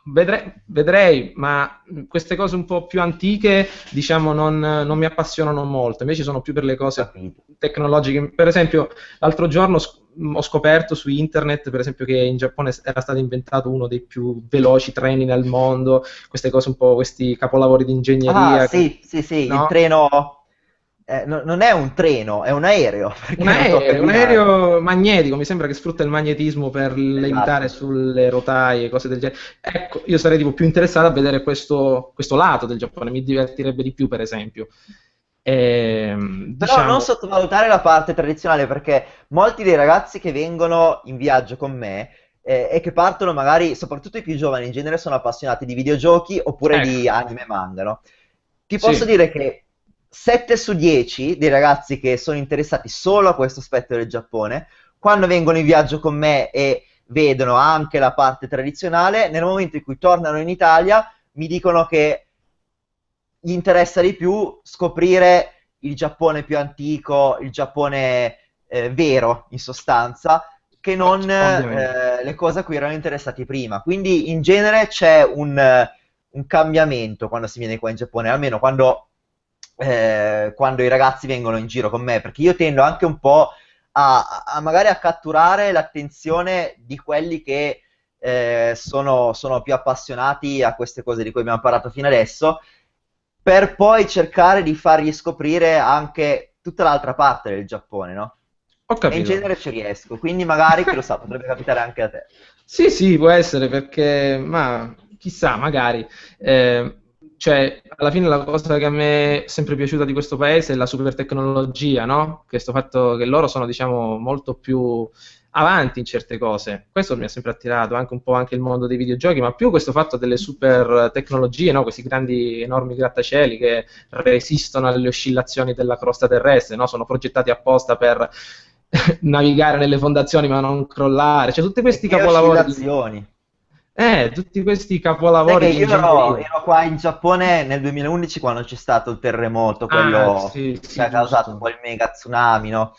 vedrei, ma queste cose un po' più antiche, diciamo, non mi appassionano molto. Invece sono più per le cose Capito. tecnologiche. Per esempio, l'altro giorno ho scoperto su internet, per esempio, che in Giappone era stato inventato uno dei più veloci treni nel mondo, queste cose un po', questi capolavori di Ah, ingegneria, sì, sì, sì, il no? treno... non è un treno, è un aereo, perché non tocca Un guidare. aereo magnetico, mi sembra che sfrutta il magnetismo per levitare Esatto. sulle rotaie, cose del genere. Ecco, io sarei tipo più interessato a vedere questo lato del Giappone, mi divertirebbe di più, per esempio. Però non Diciamo, sottovalutare la parte tradizionale, perché molti dei ragazzi che vengono in viaggio con me e che partono magari, soprattutto i più giovani in genere, sono appassionati di videogiochi oppure ecco, di anime e manga, no? Ti posso sì, dire che 7 su 10 dei ragazzi che sono interessati solo a questo aspetto del Giappone, quando vengono in viaggio con me e vedono anche la parte tradizionale, nel momento in cui tornano in Italia mi dicono che gli interessa di più scoprire il Giappone più antico, il Giappone vero in sostanza, che non ovviamente. le cose a cui erano interessati prima. Quindi in genere c'è un cambiamento quando si viene qua in Giappone, almeno quando i ragazzi vengono in giro con me, perché io tendo anche un po' magari a catturare l'attenzione di quelli che sono più appassionati a queste cose di cui abbiamo parlato fino adesso, per poi cercare di fargli scoprire anche tutta l'altra parte del Giappone, no? Ho E in capito. genere ci riesco, quindi magari, chi lo sa, potrebbe capitare anche a te. Sì, sì, può essere perché, ma chissà, magari. Cioè, alla fine la cosa che a me è sempre piaciuta di questo paese è la super tecnologia, no? Questo fatto che loro sono, diciamo, molto più avanti in certe cose. Questo mi ha sempre attirato, anche un po' anche il mondo dei videogiochi, ma più questo fatto delle super tecnologie, no? Questi grandi, enormi grattacieli che resistono alle oscillazioni della crosta terrestre, no? Sono progettati apposta per navigare nelle fondazioni ma non crollare, cioè tutti E questi che capolavori di, oscillazioni! tutti questi Sai che capolavori di io ero, ingegneria. ero qua in Giappone nel 2011 quando c'è stato il terremoto, Ah, quello sì, che sì, ha causato un giusto. po' il mega tsunami, no?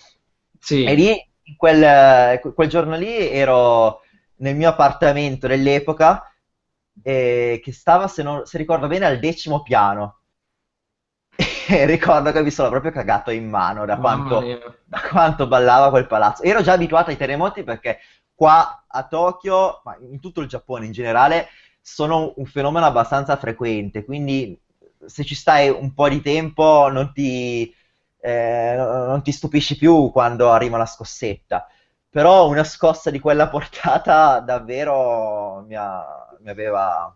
E Sì, lì, in quel giorno lì, ero nel mio appartamento dell'epoca che stava, se ricordo bene, al 10° piano. E ricordo che mi sono proprio cagato in mano Mamma mia. da quanto ballava quel palazzo. Ero già abituato ai terremoti perché qua a Tokyo, ma in tutto il Giappone in generale, sono un fenomeno abbastanza frequente, quindi se ci stai un po' di tempo non ti stupisci più quando arriva una scossetta. Però una scossa di quella portata davvero mi aveva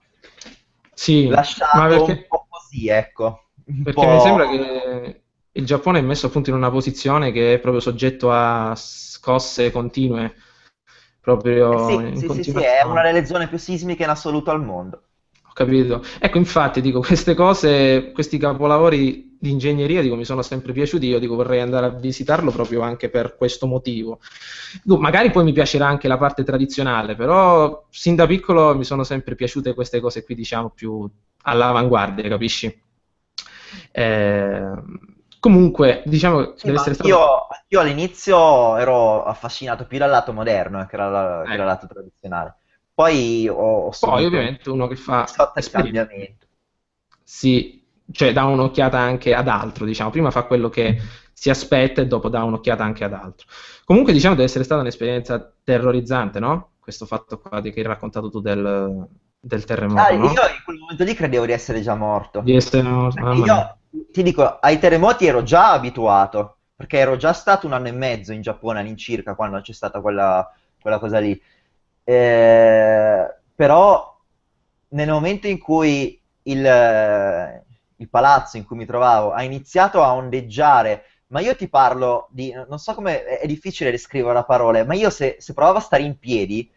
Sì, ma lasciato un perché, po' così, ecco, un perché mi po'... sembra che il Giappone è messo appunto in una posizione che è proprio soggetto a scosse continue, Eh proprio sì, in sì, sì, sì, è una continuazione. delle zone più sismiche in assoluto al mondo. Ho capito. Ecco, infatti, dico, queste cose, questi capolavori di ingegneria, dico, mi sono sempre piaciuti, io dico, vorrei andare a visitarlo proprio anche per questo motivo. Dico, magari poi mi piacerà anche la parte tradizionale, però sin da piccolo mi sono sempre piaciute queste cose qui, diciamo, più all'avanguardia, capisci? Eh, comunque, diciamo, Sì, deve ma essere stato... anch'io all'inizio ero affascinato più dal lato moderno, che dal Ecco. lato tradizionale. Poi ho Poi, subito un ovviamente, uno che fa sorta di esperienza cambiamento. si, cioè, dà un'occhiata anche ad altro, diciamo. Prima fa quello che si aspetta e dopo dà un'occhiata anche ad altro. Comunque, diciamo, deve essere stata un'esperienza terrorizzante, no? Questo fatto qua che hai raccontato tu del Ah, terremoto, io no? in quel momento lì credevo di essere già Di morto. essere, Perché mamma mia. io, ti dico, ai terremoti ero già abituato, perché ero già stato un anno e mezzo in Giappone all'incirca quando c'è stata quella cosa lì. Però nel momento in cui il palazzo in cui mi trovavo ha iniziato a ondeggiare, ma io ti parlo di, non so come, è difficile descrivere a parole, ma io se provavo a stare in piedi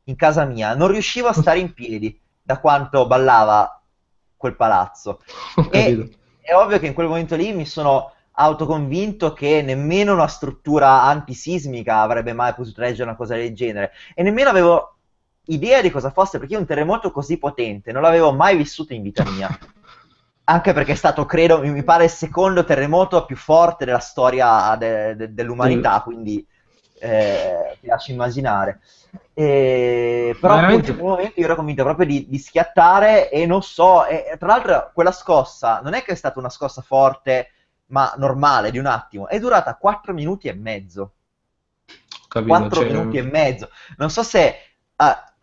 in casa mia, non riuscivo a stare in piedi da quanto ballava quel palazzo. Ho capito. E è ovvio che in quel momento lì mi sono autoconvinto che nemmeno una struttura antisismica avrebbe mai potuto reggere una cosa del genere. E nemmeno avevo idea di cosa fosse, perché io un terremoto così potente non l'avevo mai vissuto in vita mia. Anche perché è stato, credo, mi pare il secondo terremoto più forte della storia Del- dell'umanità, quindi ti lascio immaginare. Ma Però appunto in veramente... quel momento io ero convinto proprio di schiattare e non so, e tra l'altro quella scossa non è che è stata una scossa forte, ma normale, di un attimo, è durata 4 minuti e mezzo. Ho capito, 4 cioè... minuti e mezzo. Non so se ah,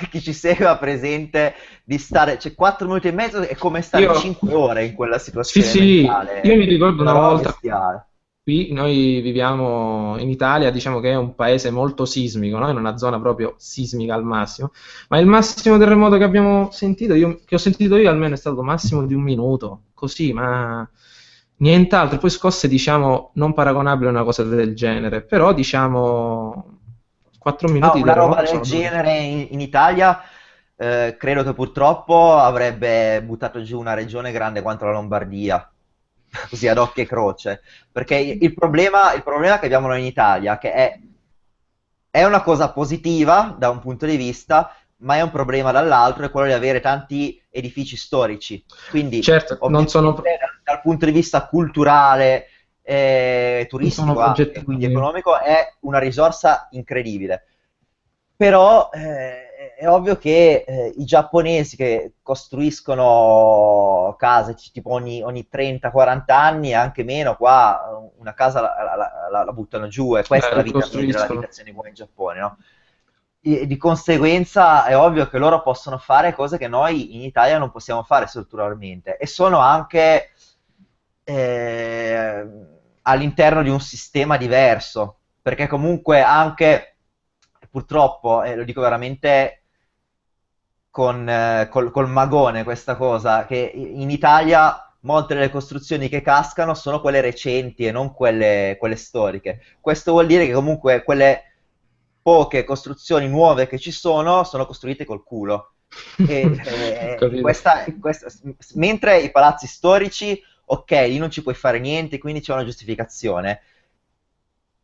chi ci segue ha presente di stare, cioè 4 minuti e mezzo è come stare Io, 5 ore in quella sì, situazione sì, io mentale, mi ricordo è una una roba volta, bestiale. qui noi viviamo in Italia, diciamo che è un paese molto sismico, no? In una zona proprio sismica al massimo, ma il massimo terremoto che abbiamo sentito, che ho sentito io almeno è stato massimo di un minuto, così, ma nient'altro. Poi scosse, diciamo, non paragonabili a una cosa del genere, però diciamo 4 Ah, minuti di una roba terremoto del sono durati. genere in Italia, credo che purtroppo avrebbe buttato giù una regione grande quanto la Lombardia, così ad occhio e croce. Perché il problema che abbiamo noi in Italia, che è una cosa positiva da un punto di vista, ma è un problema dall'altro, è quello di avere tanti edifici storici. Quindi, Certo, ovviamente, dal punto di vista culturale, non sono turistico anche, quindi progettati. economico, è una risorsa incredibile. Però è ovvio che i giapponesi che costruiscono case tipo ogni 30-40 anni, anche meno, qua una casa la buttano giù e questa è la vita media delle Ricostruiscono. abitazioni qua in Giappone, no? E di conseguenza è ovvio che loro possono fare cose che noi in Italia non possiamo fare strutturalmente e sono anche eh, all'interno di un sistema diverso, perché comunque anche, purtroppo, e lo dico veramente col magone questa cosa, che in Italia molte delle costruzioni che cascano sono quelle recenti e non quelle storiche. Questo vuol dire che comunque quelle poche costruzioni nuove che ci sono costruite col culo. Ho capito. Mentre i palazzi storici, ok, lì non ci puoi fare niente, quindi c'è una giustificazione.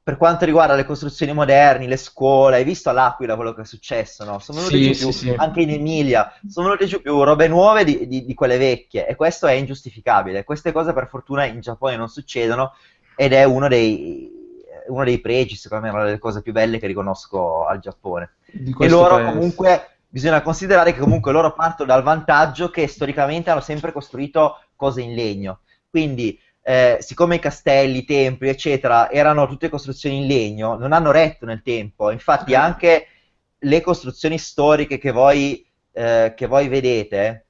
Per quanto riguarda le costruzioni moderni, le scuole, hai visto all'Aquila quello che è successo, no? Sono venute giù Sì, sì, più, sì. anche in Emilia, sono venute giù più robe nuove di quelle vecchie e questo è ingiustificabile. Queste cose per fortuna in Giappone non succedono ed è uno dei pregi, secondo me, una delle cose più belle che riconosco al Giappone. Di E questo loro paese. comunque bisogna considerare che comunque loro partono dal vantaggio che storicamente hanno sempre costruito cose in legno. Quindi, siccome i castelli, i templi, eccetera, erano tutte costruzioni in legno, non hanno retto nel tempo. Infatti anche le costruzioni storiche che voi vedete,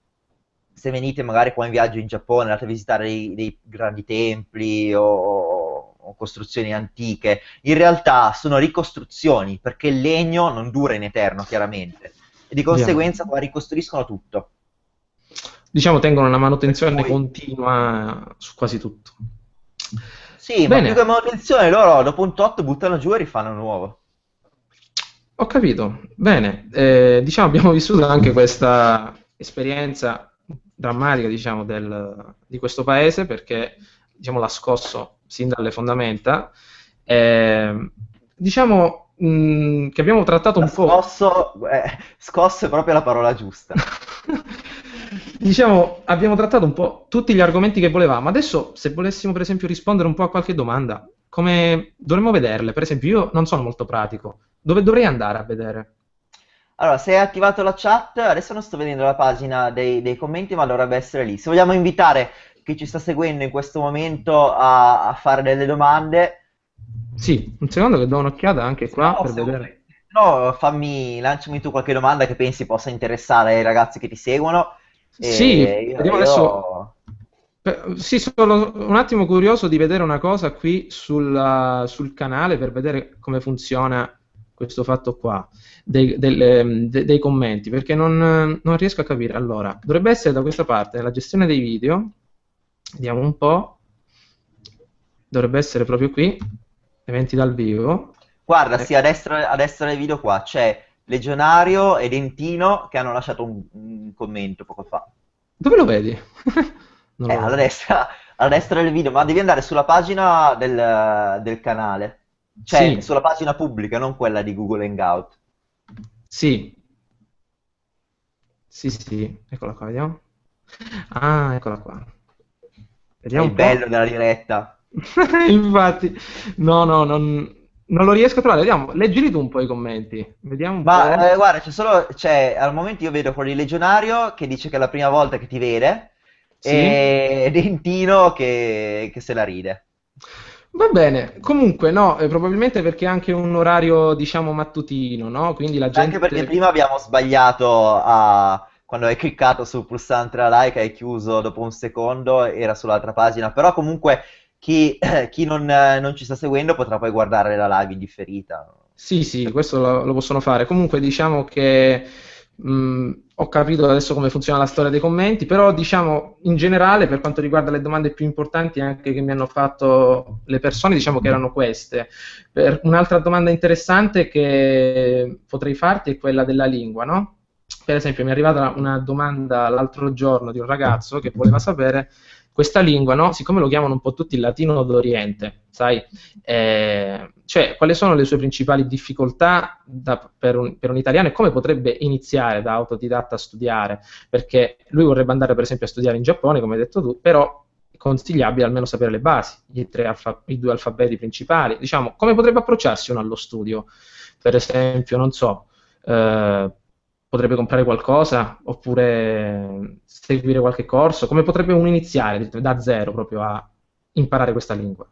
se venite magari qua in viaggio in Giappone, andate a visitare dei grandi templi o costruzioni antiche, in realtà sono ricostruzioni, perché il legno non dura in eterno, chiaramente, e di Via. conseguenza qua ricostruiscono tutto. Diciamo tengono una Per manutenzione cui, continua su quasi tutto. sì, ma più che Bene, manutenzione, loro dopo un tot buttano giù e rifanno nuovo. ho capito. Bene, diciamo abbiamo vissuto anche questa esperienza drammatica, diciamo, di questo paese perché diciamo, l'ha scosso sin dalle fondamenta. Diciamo che abbiamo trattato La un po'. scosso è proprio la parola giusta. Diciamo, abbiamo trattato un po' tutti gli argomenti che volevamo. Adesso, se volessimo, per esempio, rispondere un po' a qualche domanda, come dovremmo vederle? Per esempio, io non sono molto pratico. Dove dovrei andare a vedere? Allora, se hai attivato la chat, adesso non sto vedendo la pagina dei commenti, ma dovrebbe essere lì. Se vogliamo invitare chi ci sta seguendo in questo momento a fare delle domande, Sì, un secondo che do un'occhiata anche se qua no, per vedere. se no, lanciami tu qualche domanda che pensi possa interessare ai ragazzi che ti seguono. Sì, E io, vediamo adesso. io- Sì, sono un attimo curioso di vedere una cosa qui sul canale per vedere come funziona questo fatto qua, dei commenti, perché non riesco a capire. Allora, dovrebbe essere da questa parte, la gestione dei video, vediamo un po', dovrebbe essere proprio qui, eventi dal vivo. Guarda, sì, Eh, a destra del video qua c'è Legionario e Dentino che hanno lasciato un commento poco fa. dove lo vedi? Non lo Alla vedo. destra, alla destra del video, ma devi andare sulla pagina del canale, cioè Sì, sulla pagina pubblica, non quella di Google Hangout. sì, sì, sì, eccola qua, vediamo. Ah, eccola qua. È Vediamo il un bello po'. della diretta. Infatti, no, no, non lo riesco a trovare. Vediamo, leggili tu un po' i commenti. Vediamo un po'. Ma guarda, al momento io vedo quello di Legionario che dice che è la prima volta che ti vede Sì? e Dentino che se la ride. Va bene. Comunque, no, probabilmente perché è anche un orario, diciamo, mattutino, no? Quindi la Anche perché gente. prima abbiamo sbagliato quando hai cliccato sul pulsante la like, hai chiuso dopo un secondo, era sull'altra pagina, però comunque chi non ci sta seguendo potrà poi guardare la live in differita. Sì, sì, questo lo possono fare. Comunque diciamo che ho capito adesso come funziona la storia dei commenti, però diciamo in generale per quanto riguarda le domande più importanti anche che mi hanno fatto le persone, diciamo che erano queste. Un'altra domanda interessante che potrei farti è quella della lingua, no? Per esempio mi è arrivata una domanda l'altro giorno di un ragazzo che voleva sapere questa lingua, no? Siccome lo chiamano un po' tutti il latino d'Oriente, sai? Cioè, quali sono le sue principali difficoltà per un italiano e come potrebbe iniziare da autodidatta a studiare? Perché lui vorrebbe andare, per esempio, a studiare in Giappone, come hai detto tu, però è consigliabile almeno sapere le basi, i due alfabeti principali. Diciamo, come potrebbe approcciarsi uno allo studio? Per esempio, non so, eh, potrebbe comprare qualcosa oppure seguire qualche corso? Come potrebbe uno iniziare da zero proprio a imparare questa lingua?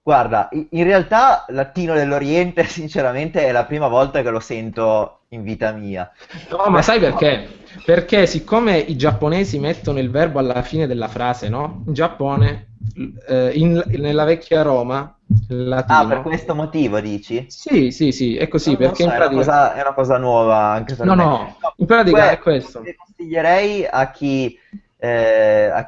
Guarda, in realtà Latino dell'Oriente, sinceramente, è la prima volta che lo sento in vita mia. No, ma sai Però... perché? Perché siccome i giapponesi mettono il verbo alla fine della frase, no? In Giappone, nella vecchia Roma, il Ah, per latino. questo motivo dici? Sì, sì, sì, è così, Non perché so, in pratica. è una cosa nuova anche per No, me. no, No, in pratica è comunque, quello questo. che consiglierei a chi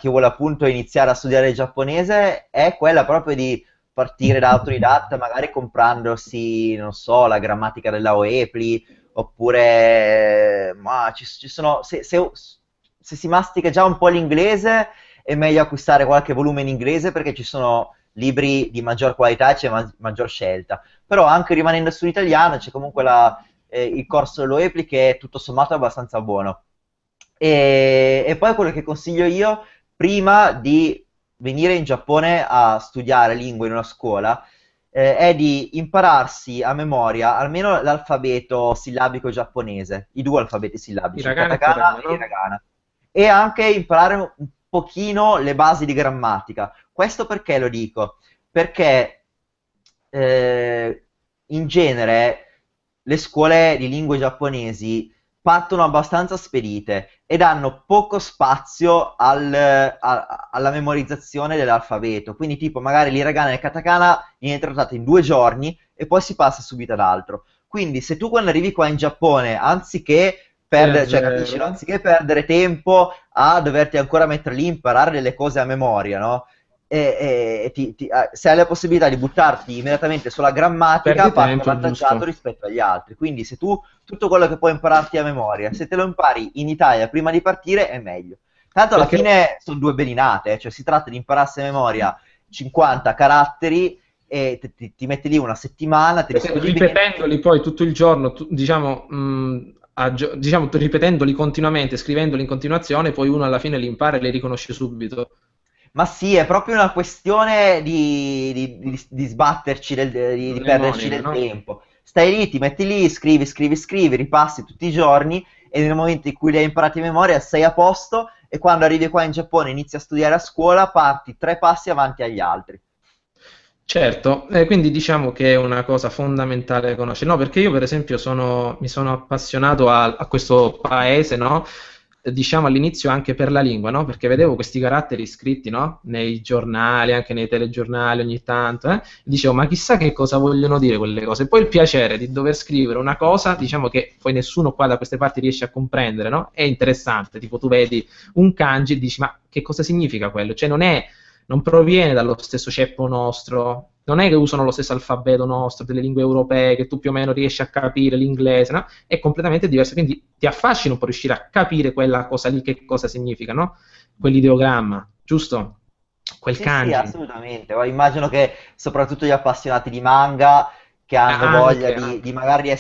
vuole appunto iniziare a studiare il giapponese è quella proprio di partire da autodidatta, magari comprandosi, non so, la grammatica della OEPLI, oppure, ma ci sono, se si mastica già un po' l'inglese, è meglio acquistare qualche volume in inglese perché ci sono libri di maggior qualità e c'è maggior scelta. Però anche rimanendo sull'italiano c'è comunque il corso dell'OEPLI che è tutto sommato abbastanza buono. E poi quello che consiglio io, prima di venire in Giappone a studiare lingue in una scuola, è di impararsi a memoria almeno l'alfabeto sillabico giapponese, i due alfabeti sillabici, il Hiragana e katakana katakana, e no? l'hiragana, e anche imparare un pochino le basi di grammatica. Questo perché lo dico? Perché eh, in genere le scuole di lingue giapponesi partono abbastanza spedite e danno poco spazio alla memorizzazione dell'alfabeto. Quindi, tipo, magari l'hiragana e il katakana viene trattato in 2 giorni e poi si passa subito ad altro. Quindi, se tu quando arrivi qua in Giappone, anziché Sì, è perdere, cioè, capisci, no? vero. Anziché perdere tempo a doverti ancora mettere lì a imparare delle cose a memoria, no? Se hai la possibilità di buttarti immediatamente sulla grammatica, Perdi parti tempo, avvantaggiato giusto. rispetto agli altri. Quindi se tu tutto quello che puoi impararti a memoria, se te lo impari in Italia prima di partire è meglio. Tanto alla Perché fine sono due belinate, cioè si tratta di impararsi a memoria 50 caratteri e ti metti lì una settimana, te li studi bene. ripetendoli poi tutto il giorno, diciamo, diciamo, ripetendoli continuamente, scrivendoli in continuazione, poi uno alla fine li impara e li riconosce subito. Ma sì, è proprio una questione di sbatterci, di perderci Mnemonica, del no? tempo. Stai lì, ti metti lì, scrivi, scrivi, scrivi, ripassi tutti i giorni e nel momento in cui li hai imparati a memoria sei a posto e quando arrivi qua in Giappone e inizi a studiare a scuola parti 3 passi avanti agli altri. Certo, quindi diciamo che è una cosa fondamentale conoscere. No, perché io per esempio mi sono appassionato a questo paese, no? Diciamo all'inizio anche per la lingua, no? Perché vedevo questi caratteri scritti, no? Nei giornali, anche nei telegiornali ogni tanto, eh? Dicevo, ma chissà che cosa vogliono dire quelle cose. Poi il piacere di dover scrivere una cosa, diciamo che poi nessuno qua da queste parti riesce a comprendere, no? È interessante, tipo tu vedi un kanji e dici, ma che cosa significa quello? Cioè non proviene dallo stesso ceppo nostro, non è che usano lo stesso alfabeto nostro, delle lingue europee, che tu più o meno riesci a capire l'inglese, no? È completamente diverso, quindi ti affascina un po' riuscire a capire quella cosa lì, che cosa significa, no? Quell'ideogramma, giusto? Quel Sì, sì, kanji. assolutamente. Ma immagino che soprattutto gli appassionati di manga che hanno voglia Anche, di anche. magari di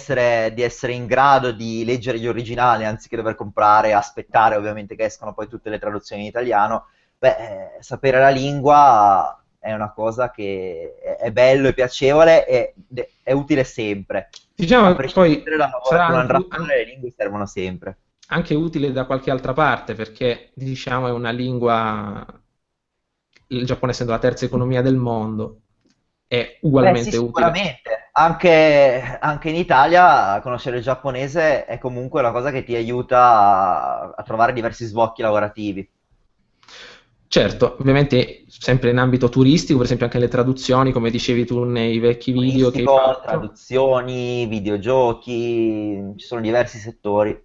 essere in grado di leggere gli originali anziché dover comprare e aspettare ovviamente che escano poi tutte le traduzioni in italiano, beh, sapere la lingua è una cosa che è bello e piacevole e è utile sempre. A Diciamo che poi prescindere da sarà come anche, andrà a fare, le lingue servono sempre. anche utile da qualche altra parte, perché diciamo è una lingua, il Giappone essendo la terza economia del mondo, è Beh, sì, ugualmente utile. sicuramente. Anche in Italia conoscere il giapponese è comunque una cosa che ti aiuta a trovare diversi sbocchi lavorativi. Certo, ovviamente sempre in ambito turistico, per esempio anche le traduzioni, come dicevi tu nei vecchi video che hai Turistico, fatto. traduzioni, videogiochi, ci sono diversi settori.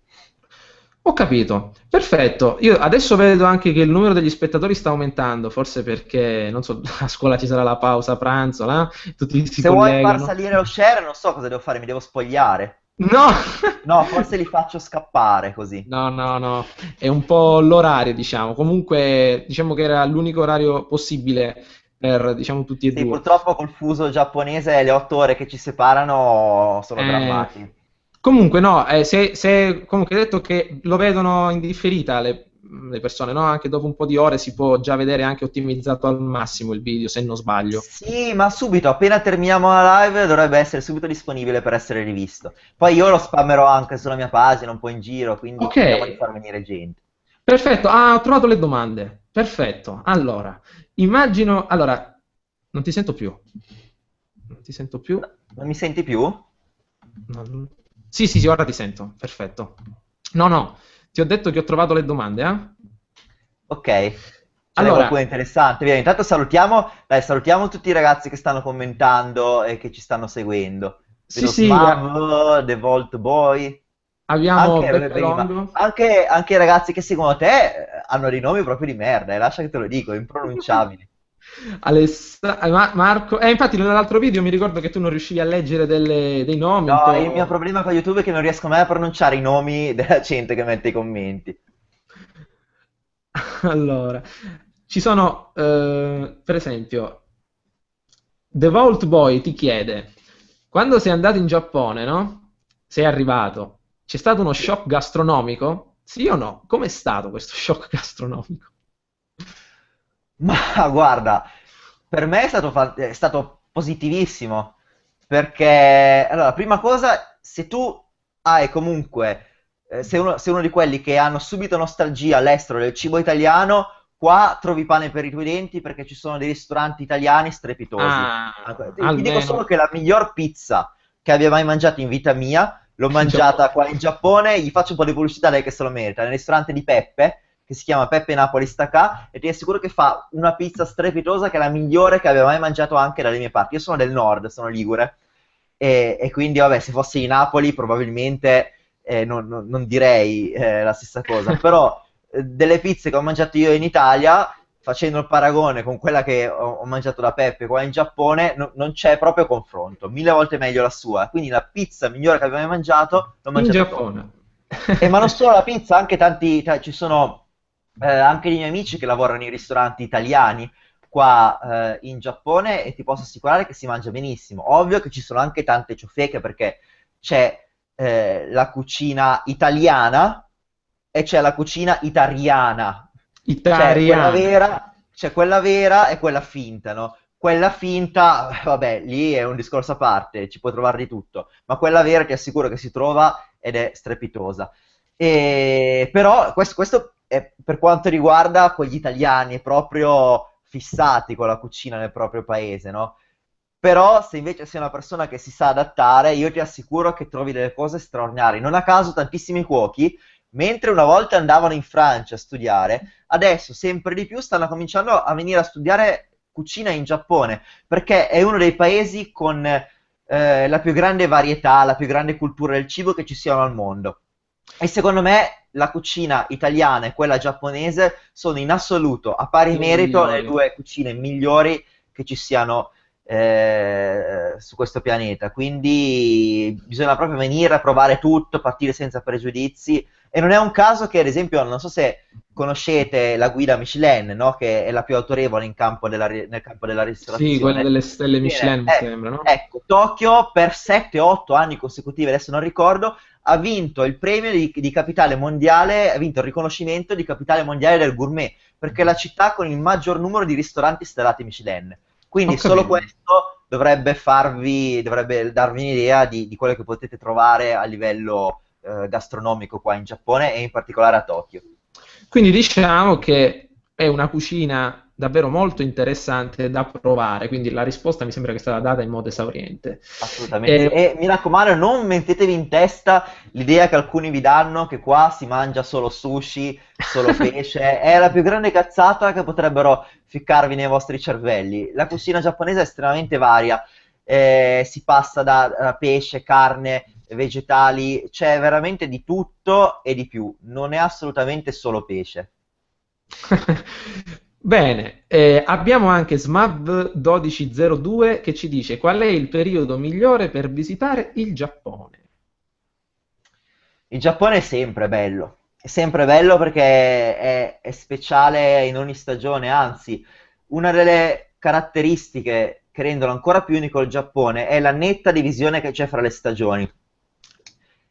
Ho capito, perfetto. Io adesso vedo anche che il numero degli spettatori sta aumentando, forse perché, non so, a scuola ci sarà la pausa pranzo, no? Tutti si Se vuoi far collegano. salire lo share, non so cosa devo fare, mi devo spogliare. No! No, forse li faccio scappare così. No, no, no, è un po' l'orario, diciamo. Comunque, diciamo che era l'unico orario possibile per, diciamo, tutti e Sì, due. purtroppo col fuso giapponese le 8 ore che ci separano sono Eh, drammatiche. comunque, no, comunque hai detto che lo vedono in differita le persone, no? Anche dopo un po' di ore si può già vedere anche ottimizzato al massimo il video, se non sbaglio. Sì, ma subito, appena terminiamo la live, dovrebbe essere subito disponibile per essere rivisto. Poi io lo spammerò anche sulla mia pagina, un po' in giro, quindi Ok, cerchiamo di far venire gente. perfetto. Ah, ho trovato le domande. Perfetto. Allora, immagino. Allora, non ti sento più. Non ti sento più. Non mi senti più? No. Sì, sì, sì, ora ti sento. Perfetto. No, no, ti ho detto che ho trovato le domande, eh? Ok, ce n'è qualcuno Allora, interessante. Via, intanto salutiamo, dai, salutiamo tutti i ragazzi che stanno commentando e che ci stanno seguendo. sì, Vedo sì, Smav, The Vault Boy, abbiamo anche, Beppe prima, Longo. anche i ragazzi che seguono te hanno dei nomi proprio di merda, lascia che te lo dico, impronunciabili. Marco, infatti nell'altro video mi ricordo che tu non riuscivi a leggere dei nomi un No, il mio po'. problema con YouTube è che non riesco mai a pronunciare i nomi della gente che mette i commenti. Allora, ci sono, per esempio, The Vault Boy ti chiede, quando sei andato in Giappone, no? Sei arrivato, c'è stato uno Sì. shock gastronomico? Sì o no? Com'è stato questo shock gastronomico? Ma guarda, per me è stato positivissimo, perché allora, prima cosa, se tu hai comunque, sei uno di quelli che hanno subito nostalgia all'estero del cibo italiano, qua trovi pane per i tuoi denti perché ci sono dei ristoranti italiani strepitosi. Ah, Ti dico solo almeno. che la miglior pizza che abbia mai mangiato in vita mia, l'ho In mangiata Giappone. qua in Giappone, gli faccio un po' di pubblicità, lei che se lo merita, nel ristorante di Peppe, che si chiama Peppe Napoli Stacà, e ti assicuro che fa una pizza strepitosa che è la migliore che abbia mai mangiato anche dalle mie parti. Io sono del nord, sono ligure, e quindi vabbè, se fossi di Napoli probabilmente non direi la stessa cosa, però delle pizze che ho mangiato io in Italia, facendo il paragone con quella che ho mangiato da Peppe qua in Giappone, non c'è proprio confronto, mille volte meglio la sua. Quindi la pizza migliore che abbiamo mai mangiato l'ho In mangiata a Tokyo. Giappone. Ma non solo la pizza, anche tanti, ci sono anche dei miei amici che lavorano in ristoranti italiani qua in Giappone e ti posso assicurare che si mangia benissimo. Ovvio che ci sono anche tante ciofeche perché c'è la cucina italiana e c'è la cucina italiana. Italiana. C'è quella vera e quella finta, no? Quella finta, vabbè, lì è un discorso a parte, ci puoi trovare di tutto, ma quella vera ti assicuro che si trova ed è strepitosa. Però questo è per quanto riguarda quegli italiani proprio fissati con la cucina nel proprio paese, no? Però se invece sei una persona che si sa adattare, io ti assicuro che trovi delle cose straordinarie. Non a caso tantissimi cuochi, mentre una volta andavano in Francia a studiare, adesso sempre di più stanno cominciando a venire a studiare cucina in Giappone, perché è uno dei paesi con la più grande varietà, la più grande cultura del cibo che ci siano al mondo. E secondo me la cucina italiana e quella giapponese sono in assoluto, a pari Le merito, le migliori. due cucine migliori che ci siano su questo pianeta. Quindi bisogna proprio venire a provare tutto, partire senza pregiudizi. E non è un caso che, ad esempio, non so se conoscete la guida Michelin, no? Che è la più autorevole in nel campo della Sì, quella ristorazione. delle stelle Bene, Michelin, mi sembra, no? ecco, Tokyo per 7-8 anni consecutivi, adesso non ricordo, ha vinto il premio di capitale mondiale, ha vinto il riconoscimento di capitale mondiale del gourmet, perché è la città con il maggior numero di ristoranti stellati Michelin. Ho Quindi solo capito. questo dovrebbe darvi un'idea di quello che potete trovare a livello gastronomico qua in Giappone e in particolare a Tokyo. Quindi diciamo che è una cucina davvero molto interessante da provare, quindi la risposta mi sembra che è stata data in modo esauriente. Assolutamente sì. Eh, E mi raccomando, non mettetevi in testa l'idea che alcuni vi danno che qua si mangia solo sushi, solo pesce. È la più grande cazzata che potrebbero ficcarvi nei vostri cervelli. La cucina giapponese è estremamente varia. Si passa da pesce, carne, vegetali, c'è veramente di tutto e di più. Non è assolutamente solo pesce. Bene, abbiamo anche SMAV1202 che ci dice qual è il periodo migliore per visitare il Giappone. Il Giappone è sempre bello perché è speciale in ogni stagione, anzi, una delle caratteristiche che rendono ancora più unico il Giappone è la netta divisione che c'è fra le stagioni.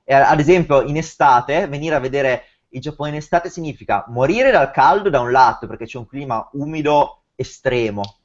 Ad esempio, in estate, venire a vedere il Giappone in estate significa morire dal caldo da un lato, perché c'è un clima umido estremo,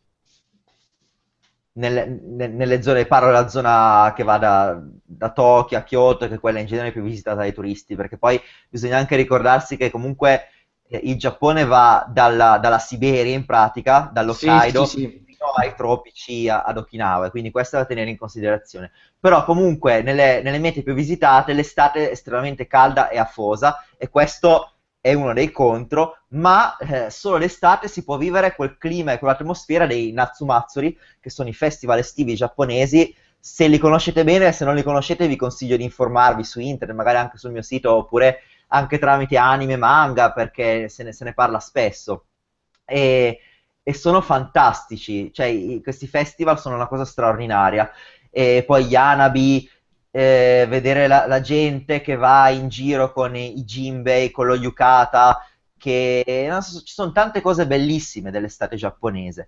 nelle zone, parlo della zona che va da Tokyo a Kyoto, che è quella in genere più visitata dai turisti, perché poi bisogna anche ricordarsi che comunque il Giappone va dalla Siberia in pratica, Sì, sì, dall'Hokkaido, sì. fino ai tropici ad Okinawa, e quindi questo è da tenere in considerazione. Però comunque nelle mete più visitate l'estate è estremamente calda e afosa, e questo è uno dei contro, ma solo l'estate si può vivere quel clima e quell'atmosfera dei Natsumatsuri, che sono i festival estivi giapponesi. Se li conoscete bene, se non li conoscete vi consiglio di informarvi su internet, magari anche sul mio sito, oppure anche tramite anime, manga, perché se ne parla spesso. E, e sono fantastici, cioè questi festival sono una cosa straordinaria. E poi gli Hanabi, vedere la gente che va in giro con i Jinbei, con lo yukata, che non so, ci sono tante cose bellissime dell'estate giapponese.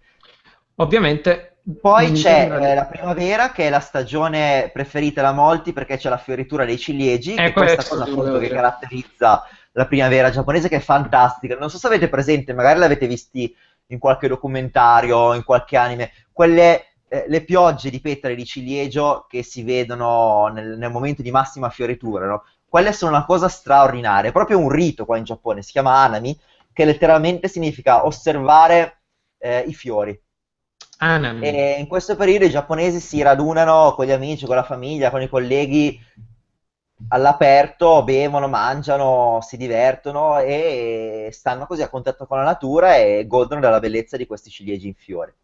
Ovviamente Poi mi c'è sembra di... la primavera, che è la stagione preferita da molti perché c'è la fioritura dei ciliegi, che è questa Questo cosa ti appunto volevo che dire. caratterizza la primavera giapponese, che è fantastica. Non so se avete presente, magari l'avete visti in qualche documentario, in qualche anime, quelle le piogge di petali di ciliegio che si vedono nel momento di massima fioritura, no? Quelle sono una cosa straordinaria, è proprio un rito qua in Giappone, si chiama Hanami, che letteralmente significa osservare i fiori. Anami. E in questo periodo i giapponesi si radunano con gli amici, con la famiglia, con i colleghi all'aperto, bevono, mangiano, si divertono e stanno così a contatto con la natura e godono della bellezza di questi ciliegi in fiore.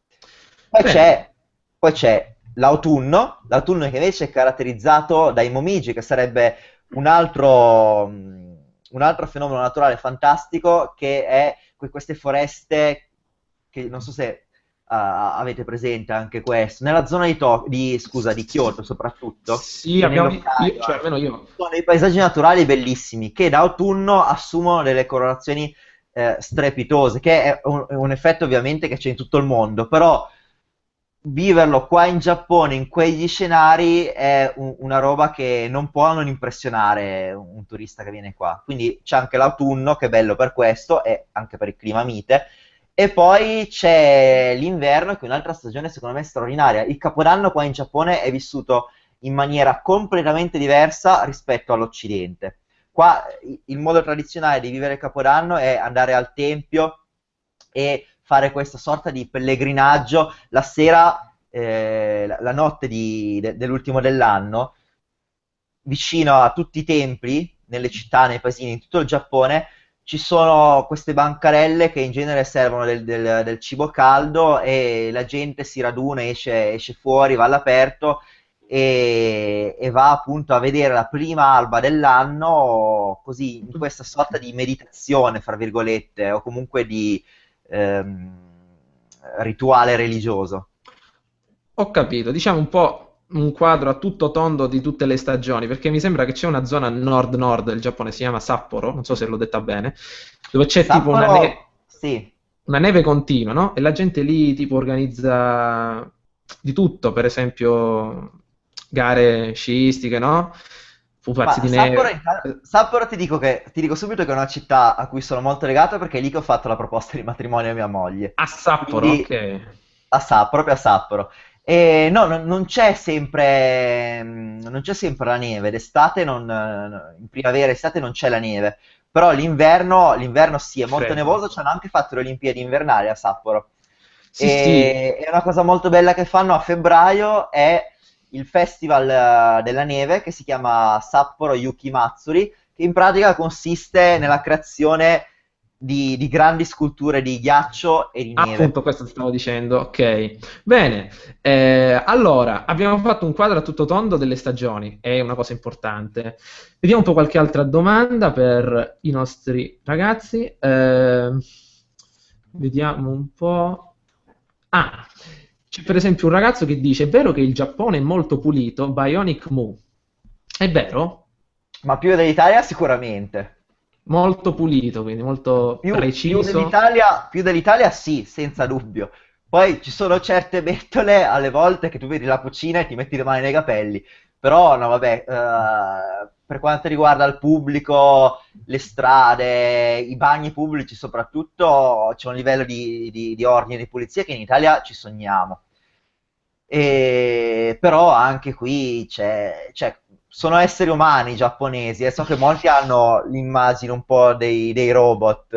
Poi Bene. c'è, poi c'è l'autunno che invece è caratterizzato dai momigi, che sarebbe un altro fenomeno naturale fantastico, che è queste foreste che non so se avete presente anche questo, nella zona scusa, di Kyoto soprattutto, Sì, e abbiamo, nell'Hokkaido cioè anche, almeno io. sono dei paesaggi naturali bellissimi che d'autunno assumono delle colorazioni strepitose, che è un effetto ovviamente che c'è in tutto il mondo, però viverlo qua in Giappone, in quegli scenari, è una roba che non può non impressionare un turista che viene qua. Quindi c'è anche l'autunno, che è bello per questo, e anche per il clima mite, e poi c'è l'inverno, che è un'altra stagione secondo me straordinaria. Il Capodanno qua in Giappone è vissuto in maniera completamente diversa rispetto all'Occidente. Qua il modo tradizionale di vivere il Capodanno è andare al tempio e fare questa sorta di pellegrinaggio la sera, la notte dell'ultimo dell'anno, vicino a tutti i templi, nelle città, nei paesini, in tutto il Giappone, ci sono queste bancarelle che in genere servono del cibo caldo e la gente si raduna, esce fuori, va all'aperto e va appunto a vedere la prima alba dell'anno, così in questa sorta di meditazione, fra virgolette, o comunque di ehm, rituale religioso. Ho capito, diciamo un po' un quadro a tutto tondo di tutte le stagioni, perché mi sembra che c'è una zona nord-nord del Giappone, si chiama Sapporo, non so se l'ho detta bene, dove c'è tipo Sapporo, sì. una neve continua, no? E la gente lì tipo organizza di tutto, per esempio gare sciistiche, no? Pupazzi Ma di neve. Sapporo ti dico subito che è una città a cui sono molto legato perché è lì che ho fatto la proposta di matrimonio a mia moglie. A Sapporo, Quindi ok. a Sapporo, proprio a Sapporo. E no, non c'è sempre, non c'è sempre la neve, d'estate in primavera e estate non c'è la neve, però l'inverno sì, è molto Freddo. nevoso, ci hanno anche fatto le Olimpiadi invernali a Sapporo. Sì, sì. E una cosa molto bella che fanno a febbraio è il festival della neve che si chiama Sapporo Yuki Matsuri, che in pratica consiste nella creazione di grandi sculture di ghiaccio e di neve. Appunto, questo stavo dicendo, ok. Bene, allora abbiamo fatto un quadro a tutto tondo delle stagioni, è una cosa importante. Vediamo un po' qualche altra domanda per i nostri ragazzi. Vediamo un po'. Ah, c'è per esempio un ragazzo che dice: è vero che il Giappone è molto pulito, Bionic Mu. È vero? Ma più dell'Italia sicuramente. Molto pulito, quindi molto preciso. Più dell'Italia sì, senza dubbio. Poi ci sono certe bettole alle volte che tu vedi la cucina e ti metti le mani nei capelli. Però, no, vabbè, per quanto riguarda il pubblico, le strade, i bagni pubblici soprattutto, c'è un livello di ordine e di pulizia che in Italia ci sogniamo. Però anche qui sono esseri umani i giapponesi, e so che molti hanno l'immagine un po' dei robot,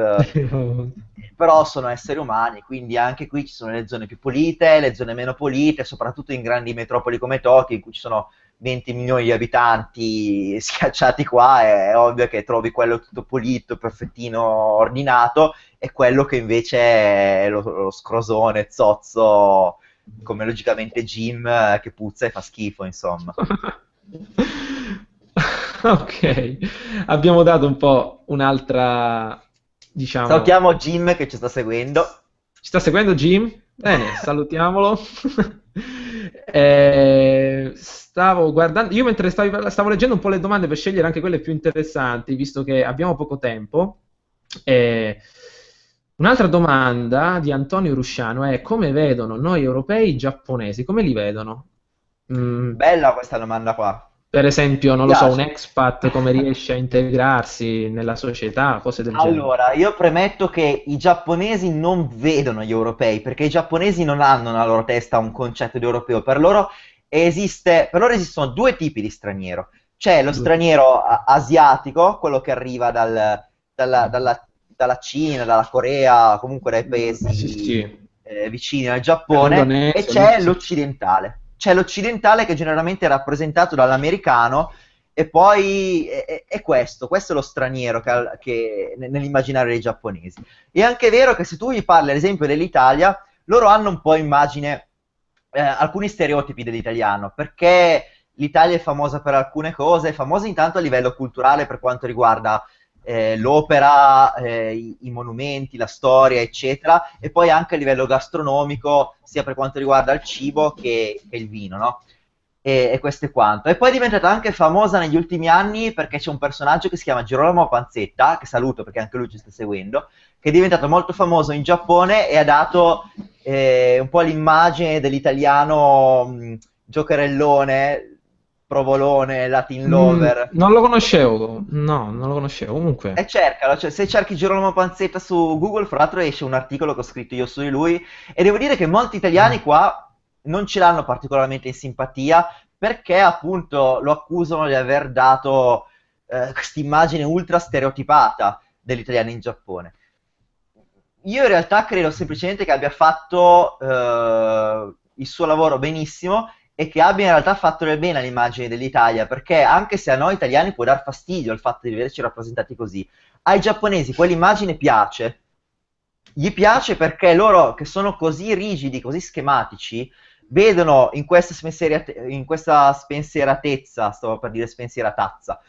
però sono esseri umani, quindi anche qui ci sono le zone più pulite, le zone meno pulite, soprattutto in grandi metropoli come Tokyo, in cui ci sono 20 milioni di abitanti schiacciati qua, è ovvio che trovi quello tutto pulito, perfettino, ordinato, e quello che invece è lo scrosone, zozzo, come logicamente Jim, che puzza e fa schifo, insomma. Ok, abbiamo dato un po' un'altra, diciamo. Salutiamo Jim che ci sta seguendo. Ci sta seguendo Jim? Bene, salutiamolo. Stavo guardando, io mentre stavo leggendo un po' le domande per scegliere anche quelle più interessanti, visto che abbiamo poco tempo. Eh, Un'altra domanda di Antonio Rusciano è: come vedono noi europei i giapponesi? Come li vedono? Mm, Bella questa domanda qua. Per esempio, Mi non lo so, un piace. expat come riesce a integrarsi nella società, cose del genere. Allora, io premetto che i giapponesi non vedono gli europei, perché i giapponesi non hanno nella loro testa un concetto di europeo. Per loro esistono due tipi di straniero. C'è lo Due- straniero asiatico, quello che arriva dalla Cina, dalla Corea, comunque dai Sì, paesi sì, vicini al Giappone, e dall'Indonesia, lì, c'è sì. l'occidentale. C'è l'occidentale che generalmente è rappresentato dall'americano e poi è questo è lo straniero nell'immaginario dei giapponesi. È anche vero che se tu gli parli, ad esempio, dell'Italia, loro hanno un po' immagine, alcuni stereotipi dell'italiano, perché l'Italia è famosa per alcune cose, è famosa intanto a livello culturale per quanto riguarda l'opera, i monumenti, la storia, eccetera, e poi anche a livello gastronomico, sia per quanto riguarda il cibo che il vino, no? E questo è quanto. E poi è diventata anche famosa negli ultimi anni perché c'è un personaggio che si chiama Girolamo Panzetta, che saluto perché anche lui ci sta seguendo, che è diventato molto famoso in Giappone e ha dato un po' l'immagine dell'italiano giocherellone, provolone, Latin lover. Non lo conoscevo, no, non lo conoscevo. E Comunque, cercalo, cioè, se cerchi Girolamo Panzetta su Google, fra l'altro esce un articolo che ho scritto io su di lui, e devo dire che molti italiani qua non ce l'hanno particolarmente in simpatia, perché appunto lo accusano di aver dato questa immagine ultra stereotipata dell'italiano in Giappone. Io in realtà credo semplicemente che abbia fatto il suo lavoro benissimo e che abbia in realtà fatto del bene all'immagine dell'Italia, perché anche se a noi italiani può dar fastidio il fatto di vederci rappresentati così, ai giapponesi quell'immagine piace. Gli piace perché loro, che sono così rigidi, così schematici, vedono in questa spensieratezza, stavo per dire spensieratazza,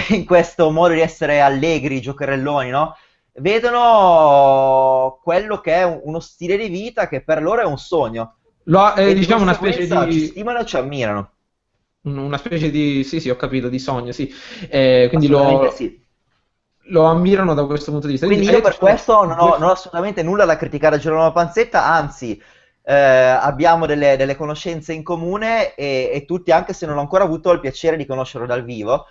in questo modo di essere allegri, giocherelloni, no? Vedono quello che è uno stile di vita che per loro è un sogno e di diciamo conseguenza ci stimano e ci ammirano. una specie di, sì, sì, ho capito, di sogno, sì. Quindi Assolutamente sì. lo ammirano da questo punto di vista. Quindi Quindi hai io detto per ci sono questo due. non ho assolutamente nulla da criticare a Gerolamo Panzetta, anzi, abbiamo delle conoscenze in comune e tutti, anche se non ho ancora avuto il piacere di conoscerlo dal vivo,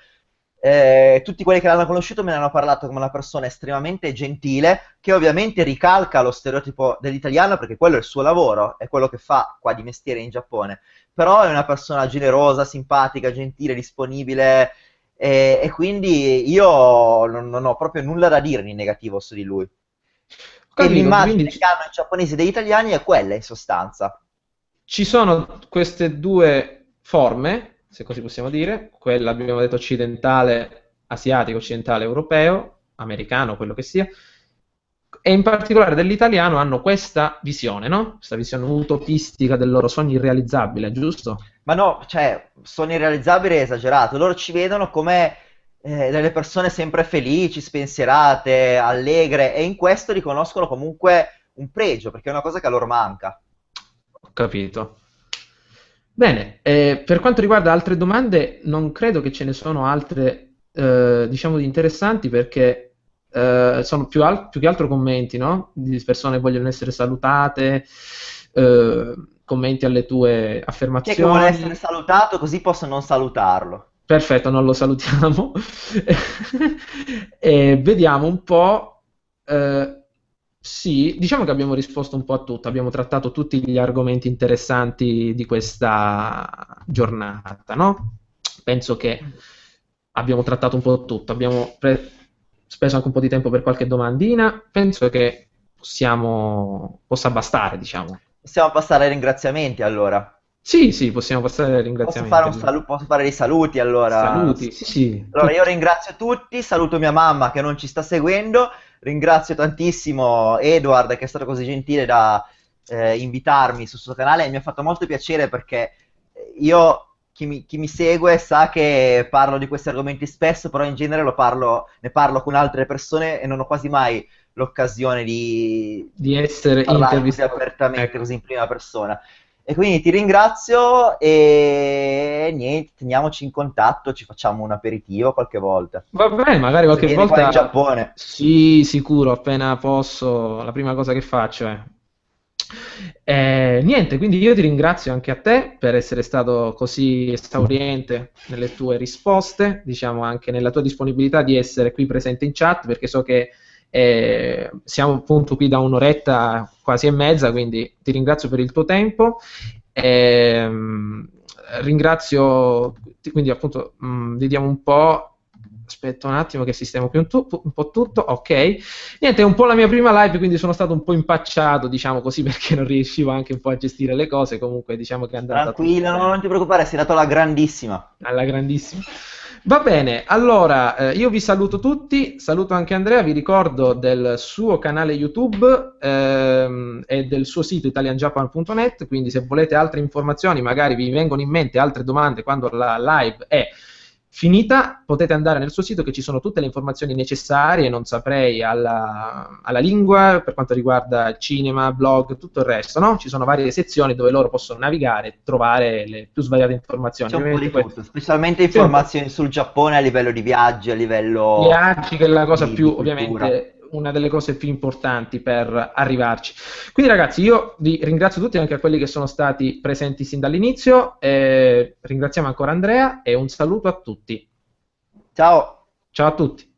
tutti quelli che l'hanno conosciuto me ne hanno parlato come una persona estremamente gentile, che ovviamente ricalca lo stereotipo dell'italiano perché quello è il suo lavoro, è quello che fa qua di mestiere in Giappone, però è una persona generosa, simpatica, gentile, disponibile e quindi io non ho proprio nulla da dire di negativo su di lui. Ho E capito, quindi l'immagine che hanno i giapponesi degli italiani è quella, in sostanza. ci sono queste due forme, se così possiamo dire, quella abbiamo detto occidentale, asiatico, occidentale, europeo, americano, quello che sia, e in particolare dell'italiano hanno questa visione, no? Questa visione utopistica del loro sogno irrealizzabile, giusto? Ma no, cioè, sono irrealizzabili e esagerato. Loro ci vedono come delle persone sempre felici, spensierate, allegre, e in questo riconoscono comunque un pregio, perché è una cosa che a loro manca. Ho capito. Bene, per quanto riguarda altre domande, non credo che ce ne sono altre, diciamo, di interessanti perché sono più che altro commenti, no? Di persone che vogliono essere salutate, eh, commenti alle tue Chi è che vuole essere affermazioni. salutato così posso non salutarlo? Perfetto, non lo salutiamo. E vediamo un po'. Sì, diciamo che abbiamo risposto un po' a tutto, abbiamo trattato tutti gli argomenti interessanti di questa giornata, no? Penso che abbiamo trattato un po' tutto, abbiamo speso anche un po' di tempo per qualche domandina, penso che possa bastare, diciamo. Possiamo passare ai ringraziamenti allora. Sì, sì, possiamo passare ai ringraziamenti allora. Posso fare dei saluti allora. Saluti, sì, sì, Allora, io tutti. ringrazio tutti, saluto mia mamma che non ci sta seguendo, ringrazio tantissimo Edward che è stato così gentile da invitarmi sul suo canale e mi ha fatto molto piacere perché chi mi segue sa che parlo di questi argomenti spesso, però in genere ne parlo con altre persone e non ho quasi mai l'occasione Di di essere parlare così intervistato. apertamente, Ecco. così in prima persona. E quindi ti ringrazio e niente, teniamoci in contatto, ci facciamo un aperitivo qualche volta. Va bene, magari Se qualche vieni qua in volta Giappone. sì, sicuro, appena posso, la prima cosa che faccio è. Niente, quindi io ti ringrazio anche a te per essere stato così esauriente nelle tue risposte, diciamo anche nella tua disponibilità di essere qui presente in chat, perché so che siamo appunto qui da un'oretta quasi e mezza, quindi ti ringrazio per il tuo tempo. Ehm, ringrazio, quindi appunto vediamo un po'. Aspetta un attimo che sistemo qui un po' tutto, ok. Niente, è un po' la mia prima live, quindi sono stato un po' impacciato, diciamo così, perché non riuscivo anche un po' a gestire le cose, comunque diciamo che è andata tutto Tranquillo, bene, non ti preoccupare, sei dato la grandissima. alla grandissima. Va bene, allora io vi saluto tutti, saluto anche Andrea, vi ricordo del suo canale YouTube e del suo sito italianjapan.net, quindi se volete altre informazioni, magari vi vengono in mente altre domande quando la live è finita, potete andare nel suo sito che ci sono tutte le informazioni necessarie, non saprei, alla lingua, per quanto riguarda il cinema, blog, tutto il resto, no? Ci sono varie sezioni dove loro possono navigare e trovare le più svariate informazioni. C'è un po' Ovviamente di poi tutto, specialmente c'è un po' informazioni sul Giappone a livello di viaggi, a livello viaggi, che è la cosa di più, cultura. ovviamente, una delle cose più importanti per arrivarci. Quindi ragazzi, io vi ringrazio tutti, anche a quelli che sono stati presenti sin dall'inizio, ringraziamo ancora Andrea e un saluto a tutti. Ciao! Ciao a tutti.